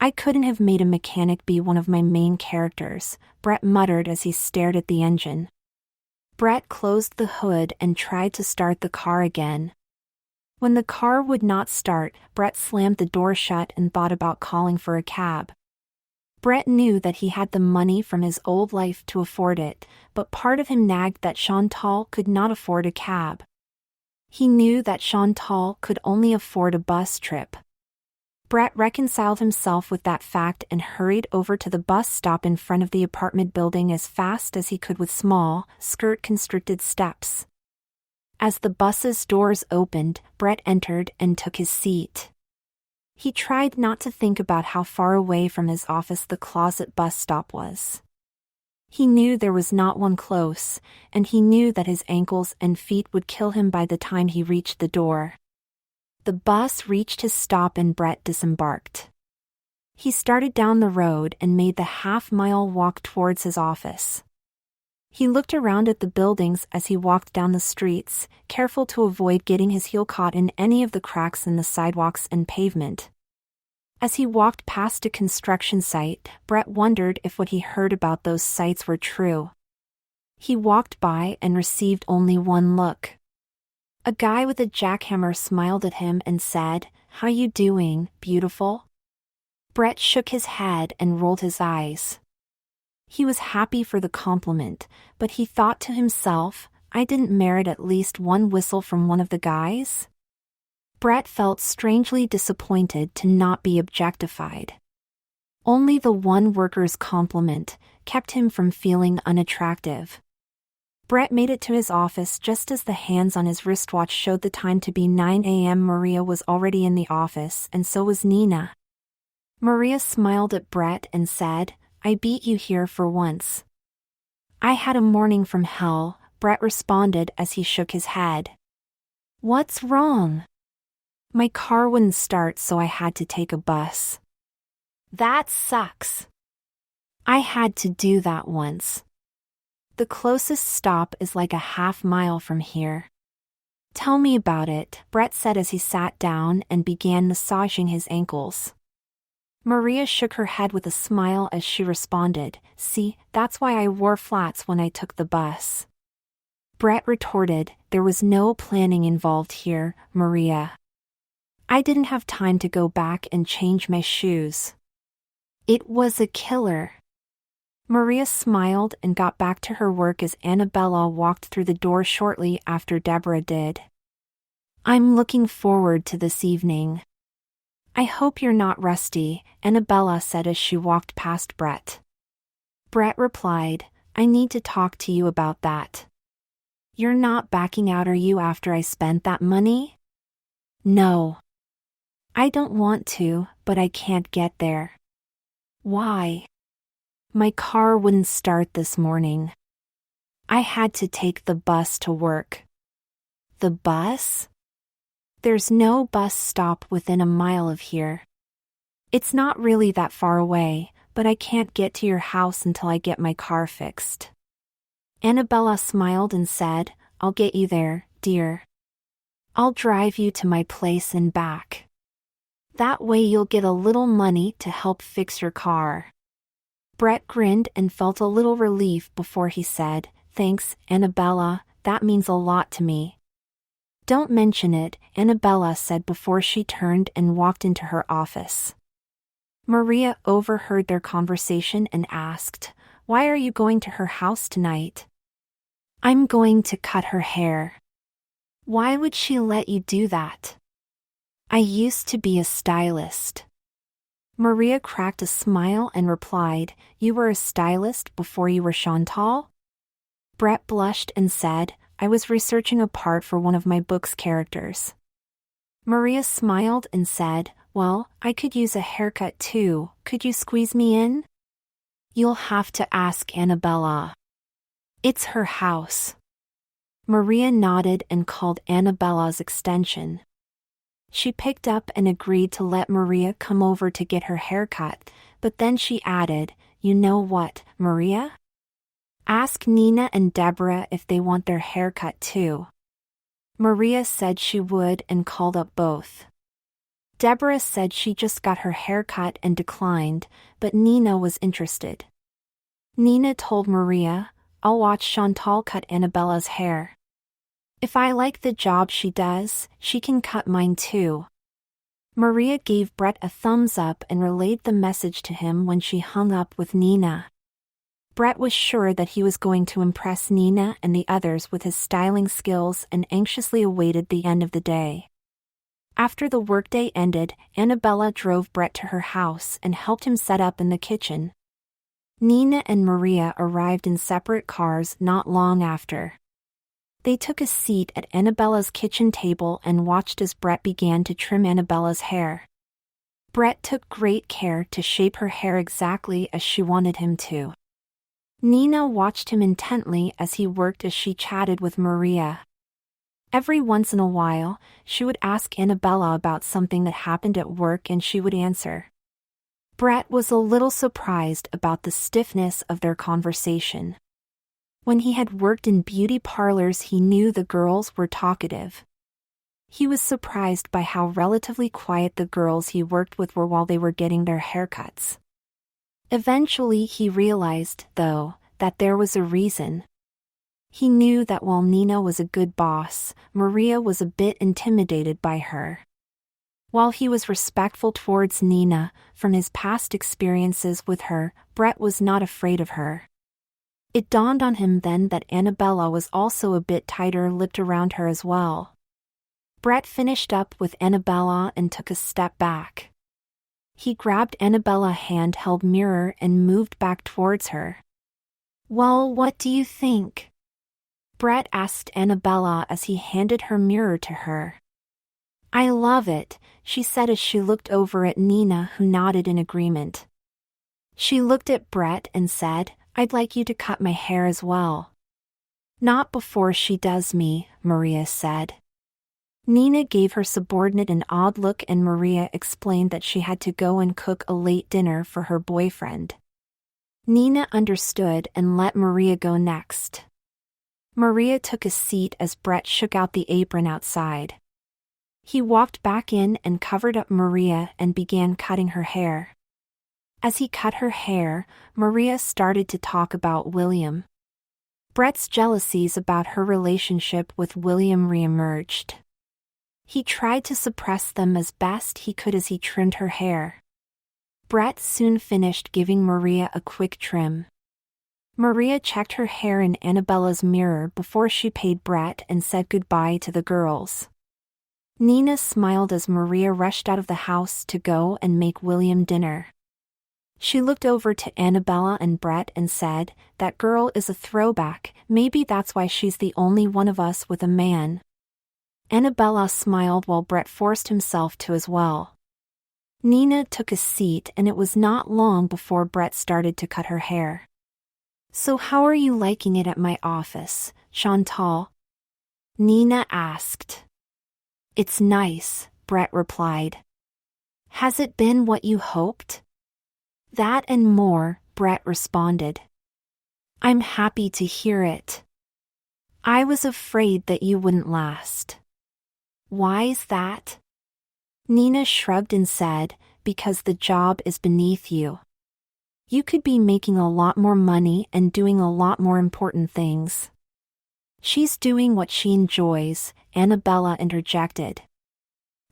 "I couldn't have made a mechanic be one of my main characters," Brett muttered as he stared at the engine. Brett closed the hood and tried to start the car again. When the car would not start, Brett slammed the door shut and thought about calling for a cab. Brett knew that he had the money from his old life to afford it, but part of him nagged that Chantal could not afford a cab. He knew that Chantal could only afford a bus trip. Brett reconciled himself with that fact and hurried over to the bus stop in front of the apartment building as fast as he could with small, skirt-constricted steps. As the bus's doors opened, Brett entered and took his seat. He tried not to think about how far away from his office the Closet bus stop was. He knew there was not one close, and he knew that his ankles and feet would kill him by the time he reached the door. The bus reached his stop and Brett disembarked. He started down the road and made the half-mile walk towards his office. He looked around at the buildings as he walked down the streets, careful to avoid getting his heel caught in any of the cracks in the sidewalks and pavement. As he walked past a construction site, Brett wondered if what he heard about those sites were true. He walked by and received only one look. A guy with a jackhammer smiled at him and said, "How you doing, beautiful?" Brett shook his head and rolled his eyes. He was happy for the compliment, but he thought to himself, "I didn't merit at least one whistle from one of the guys?" Brett felt strangely disappointed to not be objectified. Only the one worker's compliment kept him from feeling unattractive. Brett made it to his office just as the hands on his wristwatch showed the time to be 9 a.m. Maria was already in the office, and so was Nina. Maria smiled at Brett and said, "I beat you here for once." "I had a morning from hell," Brett responded as he shook his head. "What's wrong?" "My car wouldn't start, so I had to take a bus." "That sucks." "I had to do that once. The closest stop is like a half-mile from here." "Tell me about it," Brett said as he sat down and began massaging his ankles. Maria shook her head with a smile as she responded, "See, that's why I wore flats when I took the bus." Brett retorted, "There was no planning involved here, Maria. I didn't have time to go back and change my shoes." "It was a killer." Maria smiled and got back to her work as Annabella walked through the door shortly after Deborah did. "I'm looking forward to this evening." "I hope you're not rusty," Annabella said as she walked past Brett. Brett replied, "I need to talk to you about that." "You're not backing out, are you, after I spent that money?" "No. I don't want to, but I can't get there." "Why?" "My car wouldn't start this morning. I had to take the bus to work." "The bus?" "There's no bus stop within a mile of here. It's not really that far away, but I can't get to your house until I get my car fixed." Annabella smiled and said, "I'll get you there, dear. I'll drive you to my place and back. That way you'll get a little money to help fix your car." Brett grinned and felt a little relief before he said, "Thanks, Annabella, that means a lot to me." "Don't mention it," Annabella said before she turned and walked into her office. Maria overheard their conversation and asked, "Why are you going to her house tonight?" "I'm going to cut her hair." Why would she let you do that? I used to be a stylist. Maria cracked a smile and replied, You were a stylist before you were Chantal? Brett blushed and said, I was researching a part for one of my book's characters. Maria smiled and said, Well, I could use a haircut too, could you squeeze me in? You'll have to ask Annabella. It's her house. Maria nodded and called Annabella's extension. She picked up and agreed to let Maria come over to get her haircut, but then she added, You know what, Maria? Ask Nina and Deborah if they want their haircut too. Maria said she would and called up both. Deborah said she just got her haircut and declined, but Nina was interested. Nina told Maria, I'll watch Chantal cut Annabella's hair. If I like the job she does, she can cut mine too. Maria gave Brett a thumbs up and relayed the message to him when she hung up with Nina. Brett was sure that he was going to impress Nina and the others with his styling skills and anxiously awaited the end of the day. After the workday ended, Annabella drove Brett to her house and helped him set up in the kitchen. Nina and Maria arrived in separate cars not long after. They took a seat at Annabella's kitchen table and watched as Brett began to trim Annabella's hair. Brett took great care to shape her hair exactly as she wanted him to. Nina watched him intently as he worked as she chatted with Maria. Every once in a while, she would ask Annabella about something that happened at work and she would answer. Brett was a little surprised about the stiffness of their conversation. When he had worked in beauty parlors, he knew the girls were talkative. He was surprised by how relatively quiet the girls he worked with were while they were getting their haircuts. Eventually he realized, though, that there was a reason. He knew that while Nina was a good boss, Maria was a bit intimidated by her. While he was respectful towards Nina, from his past experiences with her, Brett was not afraid of her. It dawned on him then that Annabella was also a bit tighter-lipped around her as well. Brett finished up with Annabella and took a step back. He grabbed Annabella's handheld mirror and moved back towards her. Well, what do you think? Brett asked Annabella as he handed her mirror to her. I love it, she said as she looked over at Nina, who nodded in agreement. She looked at Brett and said, I'd like you to cut my hair as well. Not before she does me, Maria said. Nina gave her subordinate an odd look and Maria explained that she had to go and cook a late dinner for her boyfriend. Nina understood and let Maria go next. Maria took a seat as Brett shook out the apron outside. He walked back in and covered up Maria and began cutting her hair. As he cut her hair, Maria started to talk about William. Brett's jealousies about her relationship with William reemerged. He tried to suppress them as best he could as he trimmed her hair. Brett soon finished giving Maria a quick trim. Maria checked her hair in Annabella's mirror before she paid Brett and said goodbye to the girls. Nina smiled as Maria rushed out of the house to go and make William dinner. She looked over to Annabella and Brett and said, That girl is a throwback, maybe that's why she's the only one of us with a man. Annabella smiled while Brett forced himself to as well. Nina took a seat and it was not long before Brett started to cut her hair. So how are you liking it at my office, Chantal? Nina asked. It's nice, Brett replied. Has it been what you hoped? That and more, Brett responded. I'm happy to hear it. I was afraid that you wouldn't last. Why's that? Nina shrugged and said, Because the job is beneath you. You could be making a lot more money and doing a lot more important things. She's doing what she enjoys, Annabella interjected.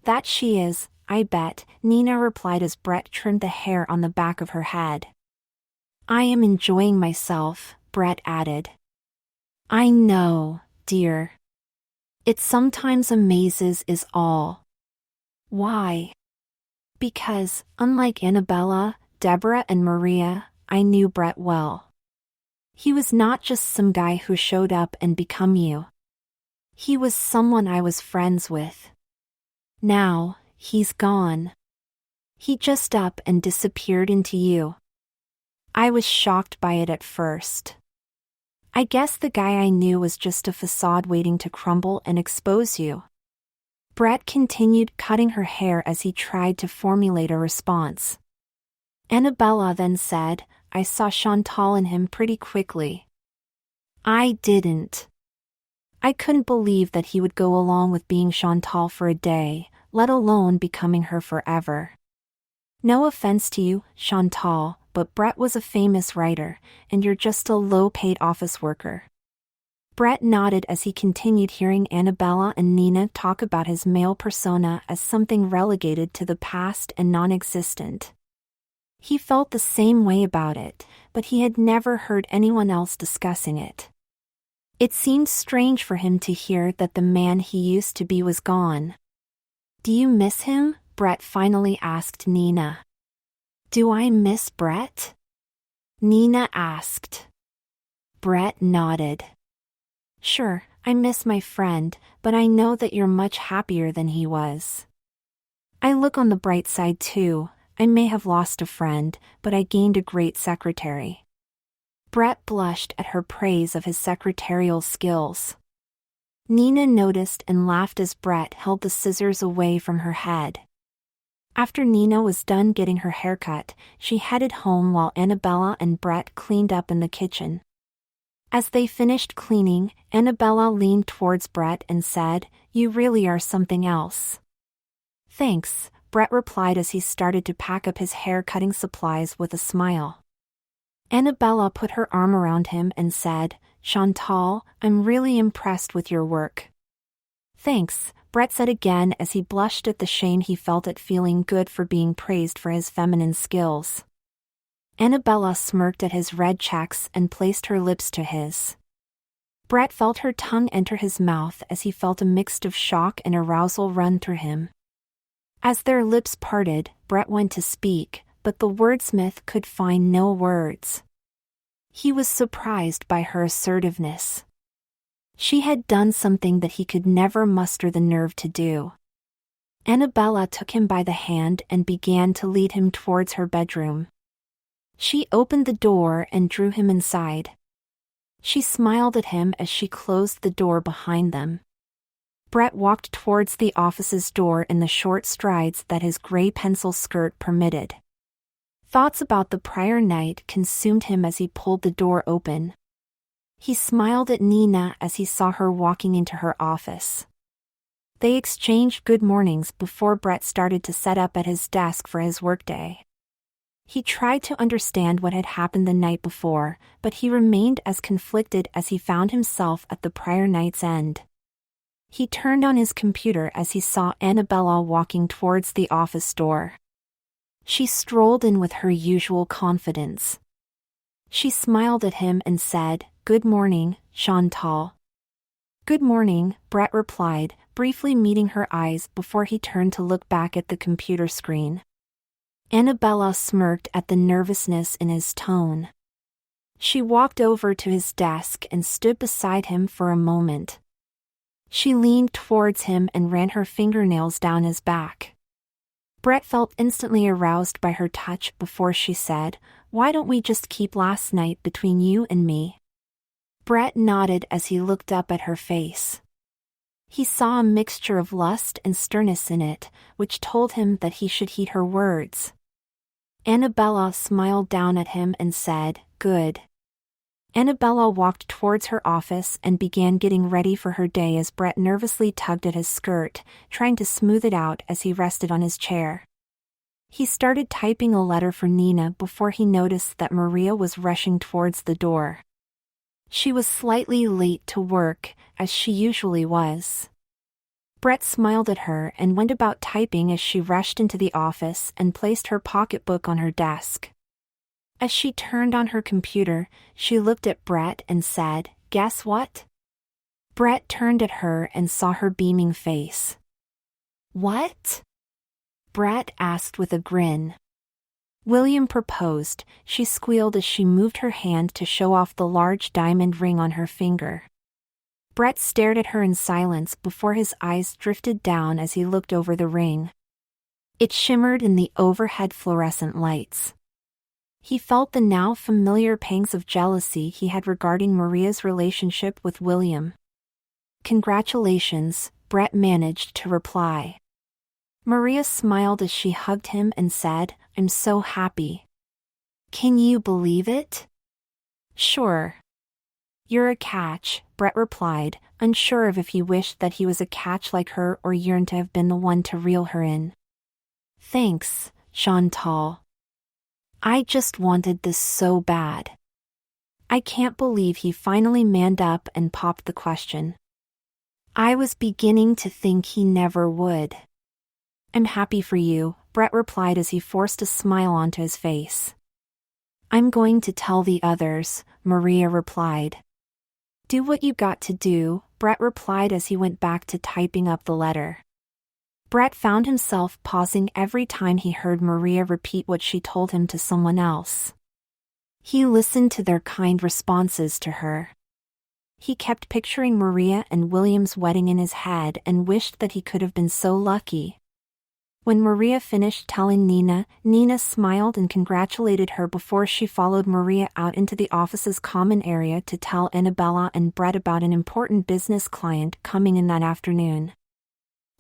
That she is, I bet, Nina replied as Brett trimmed the hair on the back of her head. I am enjoying myself, Brett added. I know, dear. It sometimes amazes is all. Why? Because, unlike Annabella, Deborah and Maria, I knew Brett well. He was not just some guy who showed up and become you. He was someone I was friends with. Now, he's gone. He just up and disappeared into you. I was shocked by it at first. I guess the guy I knew was just a facade waiting to crumble and expose you. Brett continued cutting her hair as he tried to formulate a response. Annabella then said, I saw Chantal in him pretty quickly. I didn't. I couldn't believe that he would go along with being Chantal for a day, let alone becoming her forever. No offense to you, Chantal, but Brett was a famous writer, and you're just a low-paid office worker. Brett nodded as he continued hearing Annabella and Nina talk about his male persona as something relegated to the past and non-existent. He felt the same way about it, but he had never heard anyone else discussing it. It seemed strange for him to hear that the man he used to be was gone. Do you miss him? Brett finally asked Nina. Do I miss Brett? Nina asked. Brett nodded. Sure, I miss my friend, but I know that you're much happier than he was. I look on the bright side too. I may have lost a friend, but I gained a great secretary. Brett blushed at her praise of his secretarial skills. Nina noticed and laughed as Brett held the scissors away from her head. After Nina was done getting her haircut, she headed home while Annabella and Brett cleaned up in the kitchen. As they finished cleaning, Annabella leaned towards Brett and said, You really are something else. Thanks, Brett replied as he started to pack up his hair-cutting supplies with a smile. Annabella put her arm around him and said, Chantal, I'm really impressed with your work. Thanks, Brett said again as he blushed at the shame he felt at feeling good for being praised for his feminine skills. Annabella smirked at his red checks and placed her lips to his. Brett felt her tongue enter his mouth as he felt a mix of shock and arousal run through him. As their lips parted, Brett went to speak, but the wordsmith could find no words. He was surprised by her assertiveness. She had done something that he could never muster the nerve to do. Annabella took him by the hand and began to lead him towards her bedroom. She opened the door and drew him inside. She smiled at him as she closed the door behind them. Brett walked towards the office's door in the short strides that his gray pencil skirt permitted. Thoughts about the prior night consumed him as he pulled the door open. He smiled at Nina as he saw her walking into her office. They exchanged good mornings before Brett started to set up at his desk for his workday. He tried to understand what had happened the night before, but he remained as conflicted as he found himself at the prior night's end. He turned on his computer as he saw Annabella walking towards the office door. She strolled in with her usual confidence. She smiled at him and said, Good morning, Chantal. Good morning, Brett replied, briefly meeting her eyes before he turned to look back at the computer screen. Annabella smirked at the nervousness in his tone. She walked over to his desk and stood beside him for a moment. She leaned towards him and ran her fingernails down his back. Brett felt instantly aroused by her touch before she said, Why don't we just keep last night between you and me? Brett nodded as he looked up at her face. He saw a mixture of lust and sternness in it, which told him that he should heed her words. Annabella smiled down at him and said, Good. Annabella walked towards her office and began getting ready for her day as Brett nervously tugged at his skirt, trying to smooth it out as he rested on his chair. He started typing a letter for Nina before he noticed that Maria was rushing towards the door. She was slightly late to work, as she usually was. Brett smiled at her and went about typing as she rushed into the office and placed her pocketbook on her desk. As she turned on her computer, she looked at Brett and said, Guess what? Brett turned at her and saw her beaming face. "What?" Brett asked with a grin. William proposed, she squealed as she moved her hand to show off the large diamond ring on her finger. Brett stared at her in silence before his eyes drifted down as he looked over the ring. It shimmered in the overhead fluorescent lights. He felt the now familiar pangs of jealousy he had regarding Maria's relationship with William. "Congratulations," Brett managed to reply. Maria smiled as she hugged him and said, "I'm so happy." "Can you believe it?" "Sure." "You're a catch," Brett replied, unsure of if he wished that he was a catch like her or yearned to have been the one to reel her in. "Thanks, Chantal. I just wanted this so bad." I can't believe he finally manned up and popped the question. "I was beginning to think he never would." "I'm happy for you," Brett replied as he forced a smile onto his face. "I'm going to tell the others," Maria replied. "Do what you got to do," Brett replied as he went back to typing up the letter. Brett found himself pausing every time he heard Maria repeat what she told him to someone else. He listened to their kind responses to her. He kept picturing Maria and William's wedding in his head and wished that he could have been so lucky. When Maria finished telling Nina, Nina smiled and congratulated her before she followed Maria out into the office's common area to tell Annabella and Brett about an important business client coming in that afternoon.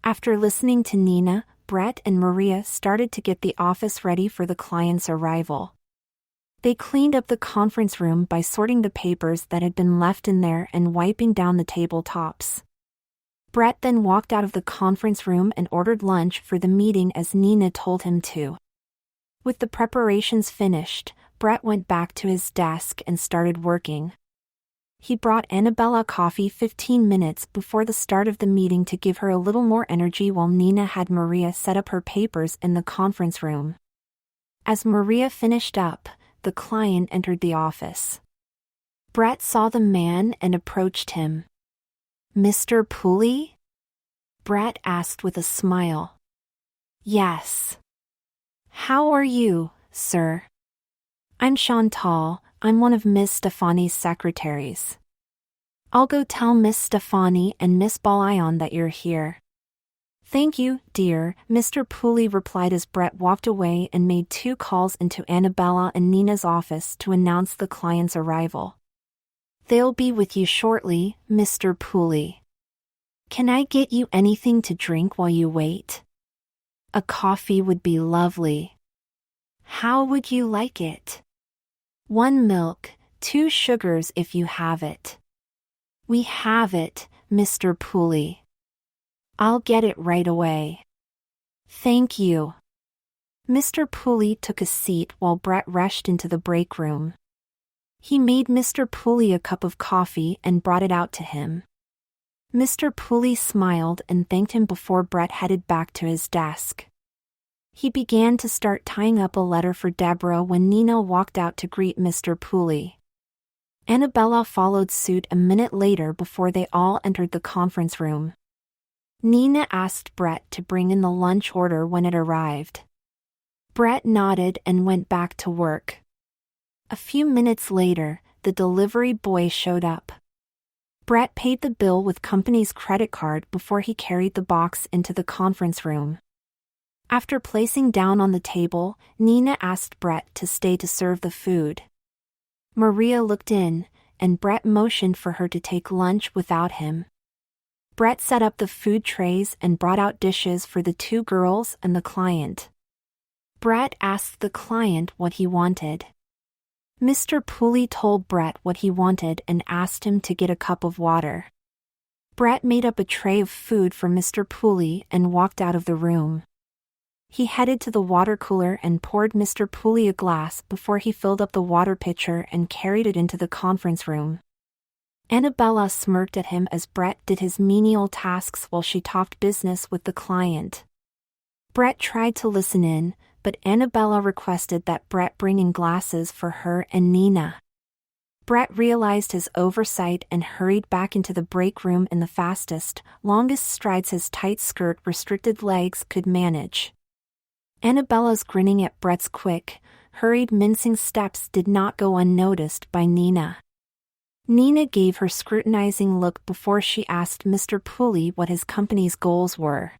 After listening to Nina, Brett and Maria started to get the office ready for the client's arrival. They cleaned up the conference room by sorting the papers that had been left in there and wiping down the tabletops. Brett then walked out of the conference room and ordered lunch for the meeting as Nina told him to. With the preparations finished, Brett went back to his desk and started working. He brought Annabella coffee 15 minutes before the start of the meeting to give her a little more energy while Nina had Maria set up her papers in the conference room. As Maria finished up, the client entered the office. Brett saw the man and approached him. "Mr. Pooley?" Brett asked with a smile. "Yes." "How are you, sir?" "I'm Chantal, I'm one of Miss Stefani's secretaries." "I'll go tell Miss Stefani and Miss Balayon that you're here." "Thank you, dear," Mr. Pooley replied as Brett walked away and made 2 calls into Annabella and Nina's office to announce the client's arrival. "They'll be with you shortly, Mr. Pooley. Can I get you anything to drink while you wait?" "A coffee would be lovely." "How would you like it?" "1 milk, 2 sugars if you have it." "We have it, Mr. Pooley." "I'll get it right away." "Thank you." Mr. Pooley took a seat while Brett rushed into the break room. He made Mr. Pooley a cup of coffee and brought it out to him. Mr. Pooley smiled and thanked him before Brett headed back to his desk. He began to start tying up a letter for Deborah when Nina walked out to greet Mr. Pooley. Annabella followed suit a minute later before they all entered the conference room. Nina asked Brett to bring in the lunch order when it arrived. Brett nodded and went back to work. A few minutes later, the delivery boy showed up. Brett paid the bill with company's credit card before he carried the box into the conference room. After placing down on the table, Nina asked Brett to stay to serve the food. Maria looked in, and Brett motioned for her to take lunch without him. Brett set up the food trays and brought out dishes for the 2 girls and the client. Brett asked the client what he wanted. Mr. Pooley told Brett what he wanted and asked him to get a cup of water. Brett made up a tray of food for Mr. Pooley and walked out of the room. He headed to the water cooler and poured Mr. Pooley a glass before he filled up the water pitcher and carried it into the conference room. Annabella smirked at him as Brett did his menial tasks while she talked business with the client. Brett tried to listen in, but Annabella requested that Brett bring in glasses for her and Nina. Brett realized his oversight and hurried back into the break room in the fastest, longest strides his tight skirt restricted legs could manage. Annabella's grinning at Brett's quick, hurried mincing steps did not go unnoticed by Nina. Nina gave her scrutinizing look before she asked Mr. Pooley what his company's goals were.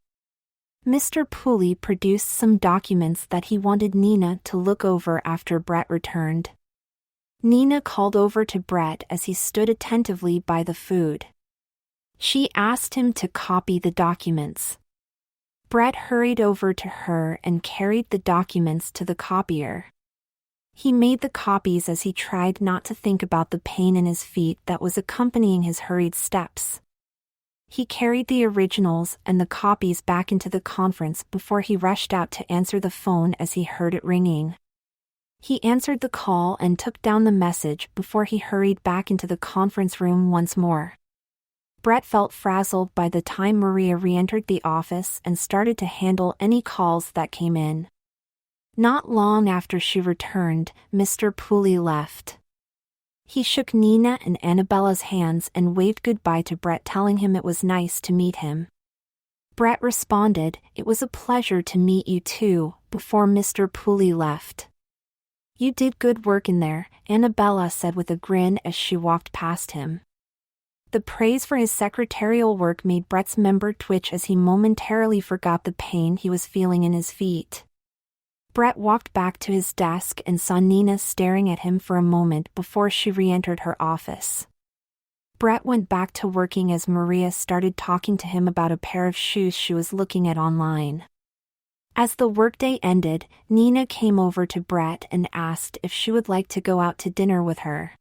Mr. Pooley produced some documents that he wanted Nina to look over after Brett returned. Nina called over to Brett as he stood attentively by the food. She asked him to copy the documents. Brett hurried over to her and carried the documents to the copier. He made the copies as he tried not to think about the pain in his feet that was accompanying his hurried steps. He carried the originals and the copies back into the conference before he rushed out to answer the phone as he heard it ringing. He answered the call and took down the message before he hurried back into the conference room once more. Brett felt frazzled by the time Maria re-entered the office and started to handle any calls that came in. Not long after she returned, Mr. Pooley left. He shook Nina and Annabella's hands and waved goodbye to Brett, telling him it was nice to meet him. Brett responded, "It was a pleasure to meet you too," before Mr. Pooley left. "You did good work in there," Annabella said with a grin as she walked past him. The praise for his secretarial work made Brett's member twitch as he momentarily forgot the pain he was feeling in his feet. Brett walked back to his desk and saw Nina staring at him for a moment before she re-entered her office. Brett went back to working as Maria started talking to him about a pair of shoes she was looking at online. As the workday ended, Nina came over to Brett and asked if she would like to go out to dinner with her.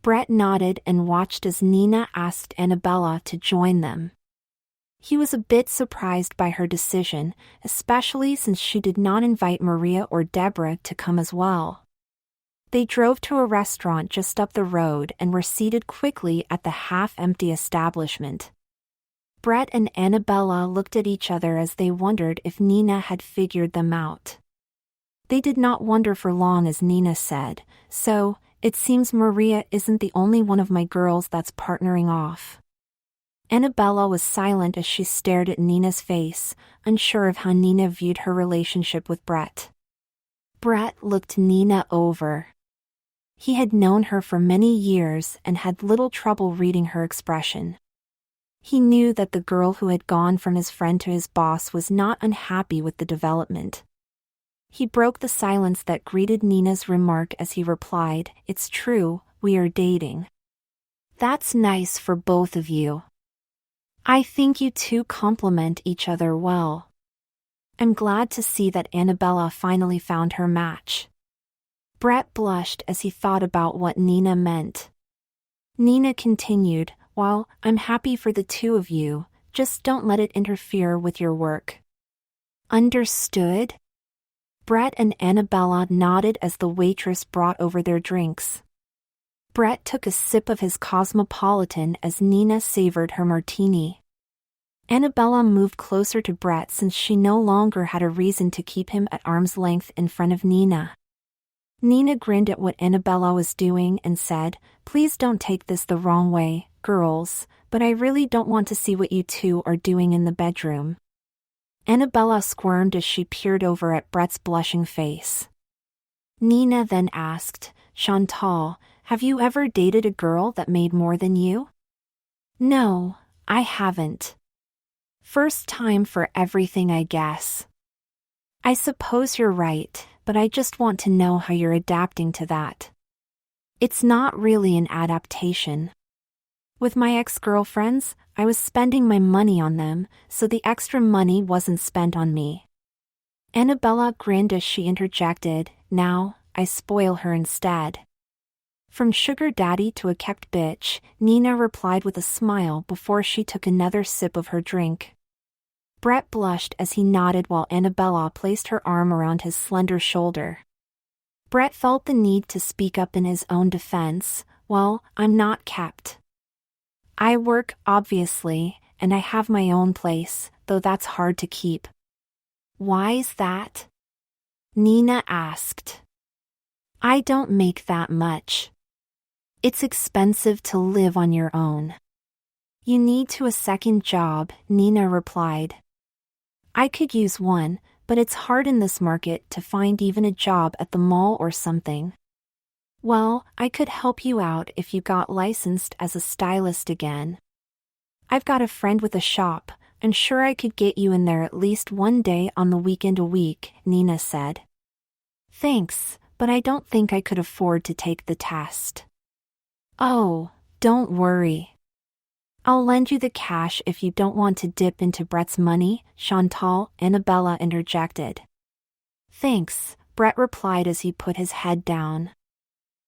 Brett nodded and watched as Nina asked Annabella to join them. He was a bit surprised by her decision, especially since she did not invite Maria or Deborah to come as well. They drove to a restaurant just up the road and were seated quickly at the half-empty establishment. Brett and Annabella looked at each other as they wondered if Nina had figured them out. They did not wonder for long as Nina said, "So, it seems Maria isn't the only one of my girls that's partnering off." Annabella was silent as she stared at Nina's face, unsure of how Nina viewed her relationship with Brett. Brett looked Nina over. He had known her for many years and had little trouble reading her expression. He knew that the girl who had gone from his friend to his boss was not unhappy with the development. He broke the silence that greeted Nina's remark as he replied, "It's true, we are dating." "That's nice for both of you. I think you two complement each other well." I'm glad to see that Annabella finally found her match. Brett blushed as he thought about what Nina meant. Nina continued, "Well, I'm happy for the two of you, just don't let it interfere with your work." "Understood?" Brett and Annabella nodded as the waitress brought over their drinks. Brett took a sip of his Cosmopolitan as Nina savored her martini. Annabella moved closer to Brett since she no longer had a reason to keep him at arm's length in front of Nina. Nina grinned at what Annabella was doing and said, "Please don't take this the wrong way, girls, but I really don't want to see what you two are doing in the bedroom." Annabella squirmed as she peered over at Brett's blushing face. Nina then asked, "Chantal, have you ever dated a girl that made more than you?" "No, I haven't. First time for everything, I guess." "I suppose you're right, but I just want to know how you're adapting to that." "It's not really an adaptation. With my ex-girlfriends, I was spending my money on them, so the extra money wasn't spent on me." Annabella grinned as she interjected, "Now, I spoil her instead." From sugar daddy to a kept bitch, Nina replied with a smile before she took another sip of her drink. Brett blushed as he nodded while Annabella placed her arm around his slender shoulder. Brett felt the need to speak up in his own defense. "Well, I'm not kept. I work, obviously, and I have my own place, though that's hard to keep." "Why's that?" Nina asked. "I don't make that much." It's expensive to live on your own. You need a second job, Nina replied. I could use one, but it's hard in this market to find even a job at the mall or something. Well, I could help you out if you got licensed as a stylist again. I've got a friend with a shop, and sure I could get you in there at least one day on the weekend a week, Nina said. Thanks, but I don't think I could afford to take the test. Oh, don't worry. I'll lend you the cash if you don't want to dip into Brett's money, Chantal, Annabella interjected. Thanks, Brett replied as he put his head down.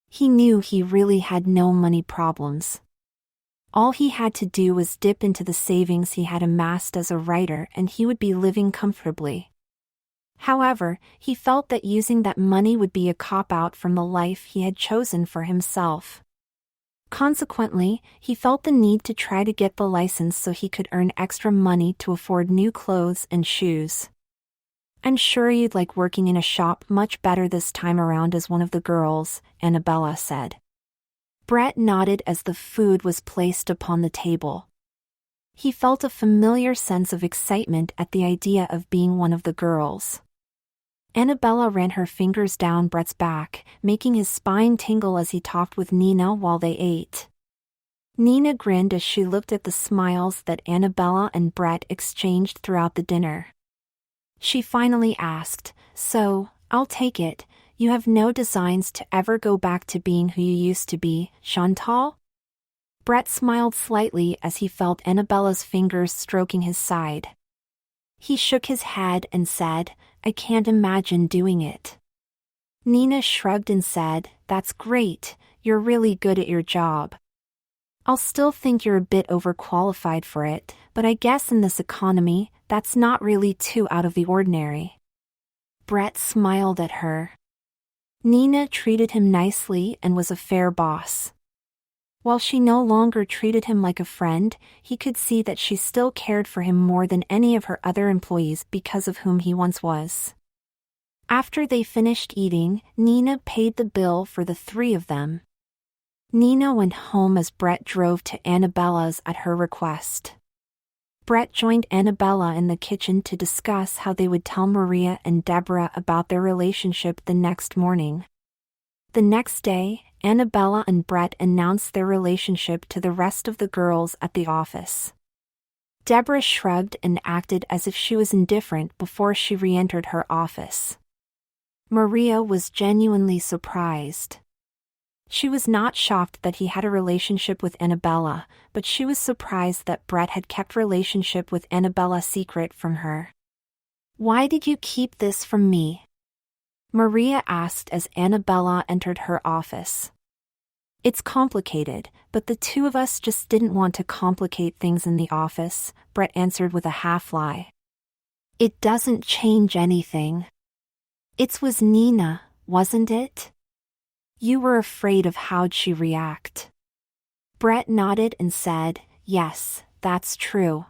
He knew he really had no money problems. All he had to do was dip into the savings he had amassed as a writer and he would be living comfortably. However, he felt that using that money would be a cop-out from the life he had chosen for himself. Consequently, he felt the need to try to get the license so he could earn extra money to afford new clothes and shoes. I'm sure you'd like working in a shop much better this time around as one of the girls, Annabella said. Brett nodded as the food was placed upon the table. He felt a familiar sense of excitement at the idea of being one of the girls. Annabella ran her fingers down Brett's back, making his spine tingle as he talked with Nina while they ate. Nina grinned as she looked at the smiles that Annabella and Brett exchanged throughout the dinner. She finally asked, So, I'll take it, you have no designs to ever go back to being who you used to be, Chantal? Brett smiled slightly as he felt Annabella's fingers stroking his side. He shook his head and said, I can't imagine doing it. Nina shrugged and said, That's great, you're really good at your job. I'll still think you're a bit overqualified for it, but I guess in this economy, that's not really too out of the ordinary. Brett smiled at her. Nina treated him nicely and was a fair boss. While she no longer treated him like a friend, he could see that she still cared for him more than any of her other employees because of whom he once was. After they finished eating, Nina paid the bill for the three of them. Nina went home as Brett drove to Annabella's at her request. Brett joined Annabella in the kitchen to discuss how they would tell Maria and Deborah about their relationship the next morning. The next day, Annabella and Brett announced their relationship to the rest of the girls at the office. Deborah shrugged and acted as if she was indifferent before she re-entered her office. Maria was genuinely surprised. She was not shocked that he had a relationship with Annabella, but she was surprised that Brett had kept relationship with Annabella secret from her. Why did you keep this from me? Maria asked as Annabella entered her office. It's complicated, but the two of us just didn't want to complicate things in the office, Brett answered with a half-lie. It doesn't change anything. It was Nina, wasn't it? You were afraid of how'd she react. Brett nodded and said, Yes, that's true.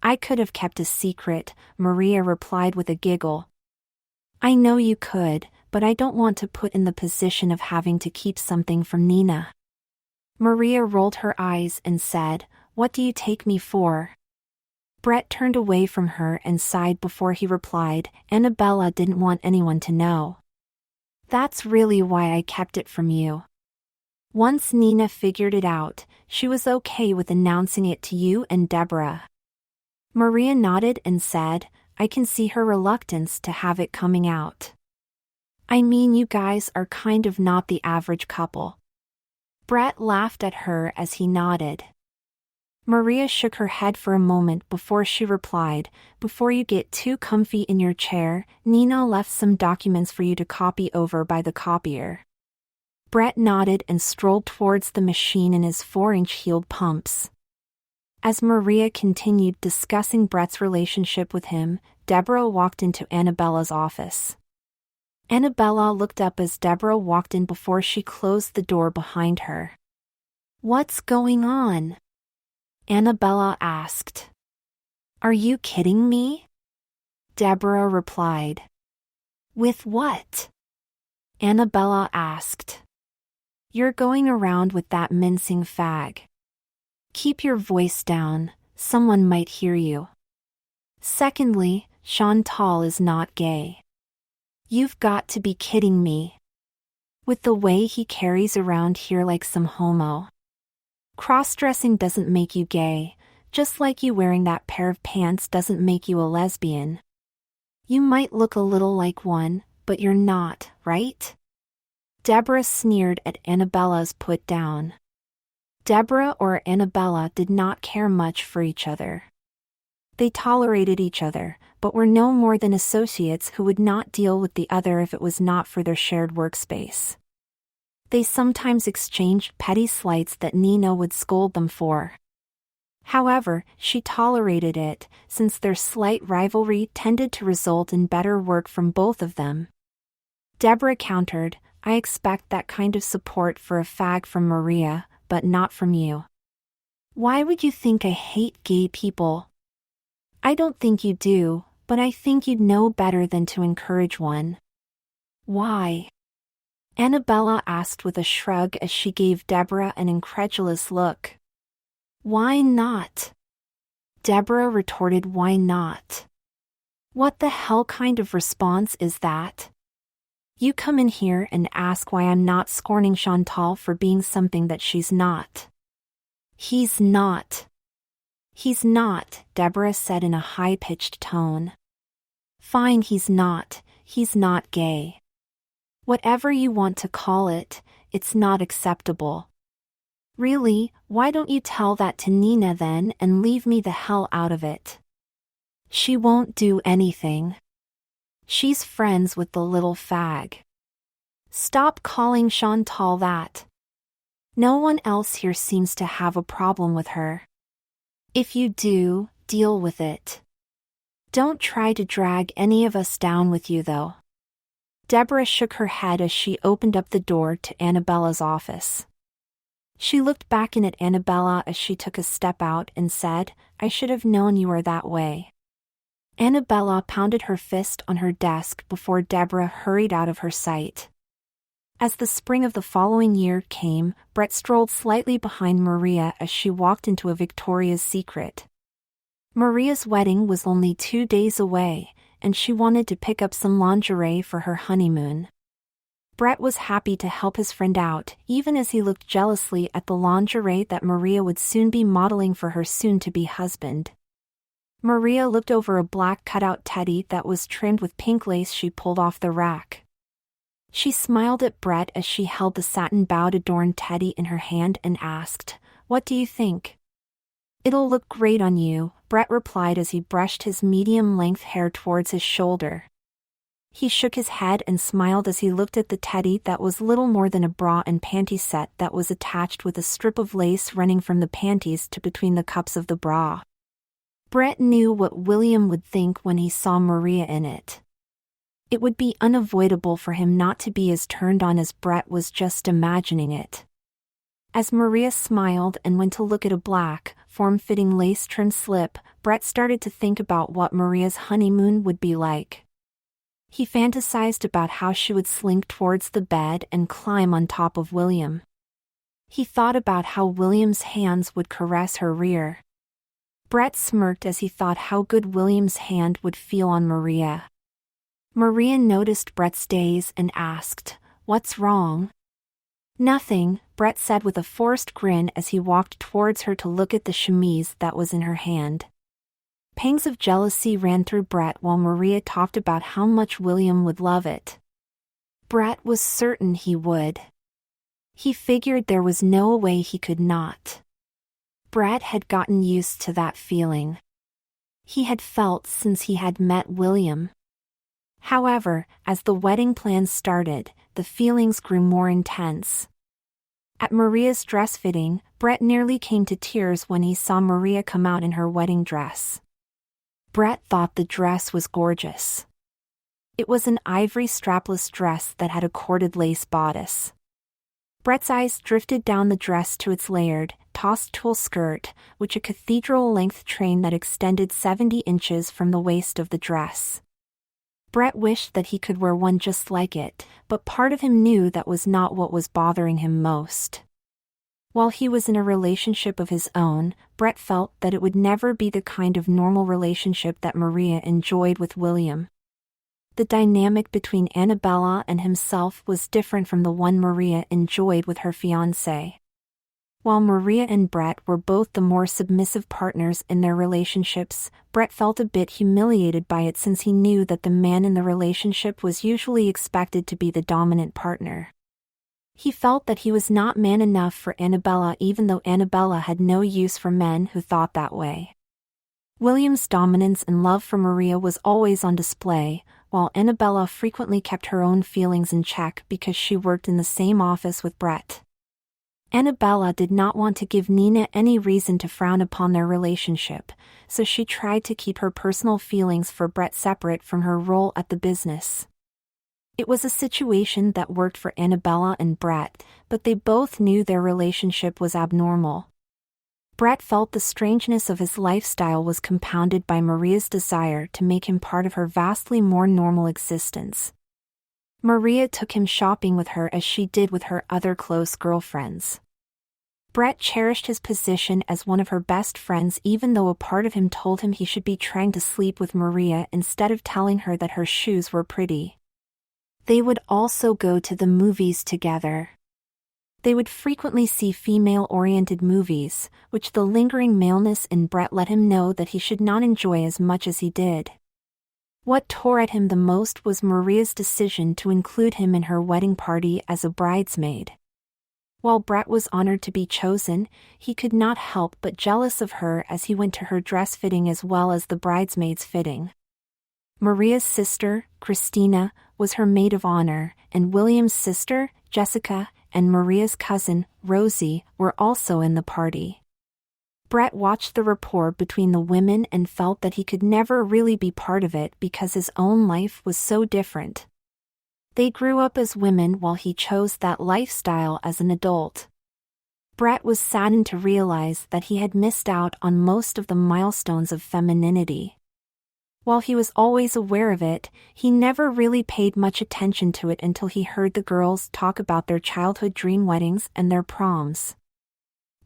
I could have kept a secret, Maria replied with a giggle. I know you could, but I don't want to put in the position of having to keep something from Nina. Maria rolled her eyes and said, What do you take me for? Brett turned away from her and sighed before he replied, Annabella didn't want anyone to know. That's really why I kept it from you. Once Nina figured it out, she was okay with announcing it to you and Deborah. Maria nodded and said, I can see her reluctance to have it coming out. I mean, you guys are kind of not the average couple. Brett laughed at her as he nodded. Maria shook her head for a moment before she replied, Before you get too comfy in your chair, Nina left some documents for you to copy over by the copier. Brett nodded and strolled towards the machine in his 4-inch heeled pumps. As Maria continued discussing Brett's relationship with him, Deborah walked into Annabella's office. Annabella looked up as Deborah walked in before she closed the door behind her. What's going on? Annabella asked. Are you kidding me? Deborah replied. With what? Annabella asked. You're going around with that mincing fag. Keep your voice down, someone might hear you. Secondly, Chantal is not gay. You've got to be kidding me. With the way he carries around here like some homo. Crossdressing doesn't make you gay, just like you wearing that pair of pants doesn't make you a lesbian. You might look a little like one, but you're not, right? Deborah sneered at Annabella's put down. Deborah or Annabella did not care much for each other. They tolerated each other, but were no more than associates who would not deal with the other if it was not for their shared workspace. They sometimes exchanged petty slights that Nina would scold them for. However, she tolerated it, since their slight rivalry tended to result in better work from both of them. Deborah countered, I expect that kind of support for a fag from Maria, but not from you. Why would you think I hate gay people? I don't think you do, but I think you'd know better than to encourage one. Why? Annabella asked with a shrug as she gave Deborah an incredulous look. Why not? Deborah retorted, why not? What the hell kind of response is that? You come in here and ask why I'm not scorning Chantal for being something that she's not. He's not. He's not, Deborah said in a high-pitched tone. Fine, he's not gay. Whatever you want to call it, it's not acceptable. Really, why don't you tell that to Nina then and leave me the hell out of it? She won't do anything. She's friends with the little fag. Stop calling Chantal that. No one else here seems to have a problem with her. If you do, deal with it. Don't try to drag any of us down with you though. Deborah shook her head as she opened up the door to Annabella's office. She looked back in at Annabella as she took a step out and said, I should have known you were that way. Annabella pounded her fist on her desk before Deborah hurried out of her sight. As the spring of the following year came, Brett strolled slightly behind Maria as she walked into a Victoria's Secret. Maria's wedding was only 2 days away, and she wanted to pick up some lingerie for her honeymoon. Brett was happy to help his friend out, even as he looked jealously at the lingerie that Maria would soon be modeling for her soon-to-be husband. Maria looked over a black cutout teddy that was trimmed with pink lace she pulled off the rack. She smiled at Brett as she held the satin bow-adorned teddy in her hand and asked, What do you think? It'll look great on you, Brett replied as he brushed his medium-length hair towards his shoulder. He shook his head and smiled as he looked at the teddy that was little more than a bra and panty set that was attached with a strip of lace running from the panties to between the cups of the bra. Brett knew what William would think when he saw Maria in it. It would be unavoidable for him not to be as turned on as Brett was just imagining it. As Maria smiled and went to look at a black, form-fitting lace-trimmed slip, Brett started to think about what Maria's honeymoon would be like. He fantasized about how she would slink towards the bed and climb on top of William. He thought about how William's hands would caress her rear. Brett smirked as he thought how good William's hand would feel on Maria. Maria noticed Brett's daze and asked, What's wrong? Nothing, Brett said with a forced grin as he walked towards her to look at the chemise that was in her hand. Pangs of jealousy ran through Brett while Maria talked about how much William would love it. Brett was certain he would. He figured there was no way he could not. Brett had gotten used to that feeling. He had felt since he had met William. However, as the wedding plans started, the feelings grew more intense. At Maria's dress fitting, Brett nearly came to tears when he saw Maria come out in her wedding dress. Brett thought the dress was gorgeous. It was an ivory strapless dress that had a corded lace bodice. Brett's eyes drifted down the dress to its layered, tossed tulle skirt, which a cathedral-length train that extended 70 inches from the waist of the dress. Brett wished that he could wear one just like it, but part of him knew that was not what was bothering him most. While he was in a relationship of his own, Brett felt that it would never be the kind of normal relationship that Maria enjoyed with William. The dynamic between Annabella and himself was different from the one Maria enjoyed with her fiancé. While Maria and Brett were both the more submissive partners in their relationships, Brett felt a bit humiliated by it since he knew that the man in the relationship was usually expected to be the dominant partner. He felt that he was not man enough for Annabella, even though Annabella had no use for men who thought that way. William's dominance and love for Maria was always on display, while Annabella frequently kept her own feelings in check because she worked in the same office with Brett. Annabella did not want to give Nina any reason to frown upon their relationship, so she tried to keep her personal feelings for Brett separate from her role at the business. It was a situation that worked for Annabella and Brett, but they both knew their relationship was abnormal. Brett felt the strangeness of his lifestyle was compounded by Maria's desire to make him part of her vastly more normal existence. Maria took him shopping with her as she did with her other close girlfriends. Brett cherished his position as one of her best friends, even though a part of him told him he should be trying to sleep with Maria instead of telling her that her shoes were pretty. They would also go to the movies together. They would frequently see female-oriented movies, which the lingering maleness in Brett let him know that he should not enjoy as much as he did. What tore at him the most was Maria's decision to include him in her wedding party as a bridesmaid. While Brett was honored to be chosen, he could not help but jealous of her as he went to her dress fitting as well as the bridesmaid's fitting. Maria's sister, Christina, was her maid of honor, and William's sister, Jessica, and Maria's cousin, Rosie, were also in the party. Brett watched the rapport between the women and felt that he could never really be part of it because his own life was so different. They grew up as women while he chose that lifestyle as an adult. Brett was saddened to realize that he had missed out on most of the milestones of femininity. While he was always aware of it, he never really paid much attention to it until he heard the girls talk about their childhood dream weddings and their proms.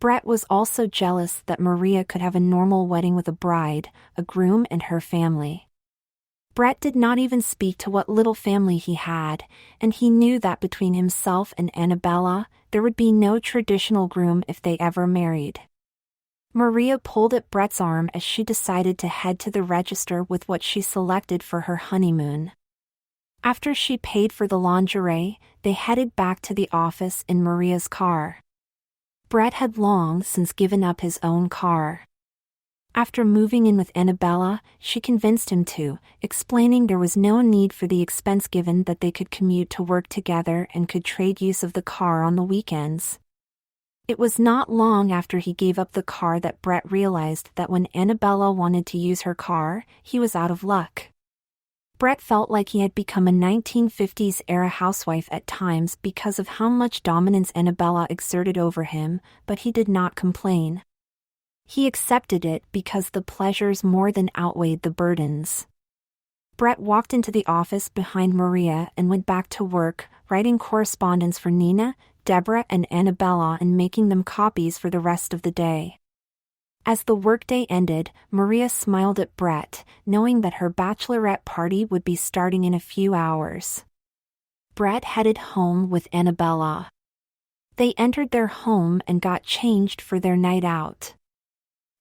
Brett was also jealous that Maria could have a normal wedding with a bride, a groom, and her family. Brett did not even speak to what little family he had, and he knew that between himself and Annabella, there would be no traditional groom if they ever married. Maria pulled at Brett's arm as she decided to head to the register with what she selected for her honeymoon. After she paid for the lingerie, they headed back to the office in Maria's car. Brett had long since given up his own car. After moving in with Annabella, she convinced him to, explaining there was no need for the expense given that they could commute to work together and could trade use of the car on the weekends. It was not long after he gave up the car that Brett realized that when Annabella wanted to use her car, he was out of luck. Brett felt like he had become a 1950s-era housewife at times because of how much dominance Annabella exerted over him, but he did not complain. He accepted it because the pleasures more than outweighed the burdens. Brett walked into the office behind Maria and went back to work, writing correspondence for Nina, Deborah, and Annabella and making them copies for the rest of the day. As the workday ended, Maria smiled at Brett, knowing that her bachelorette party would be starting in a few hours. Brett headed home with Annabella. They entered their home and got changed for their night out.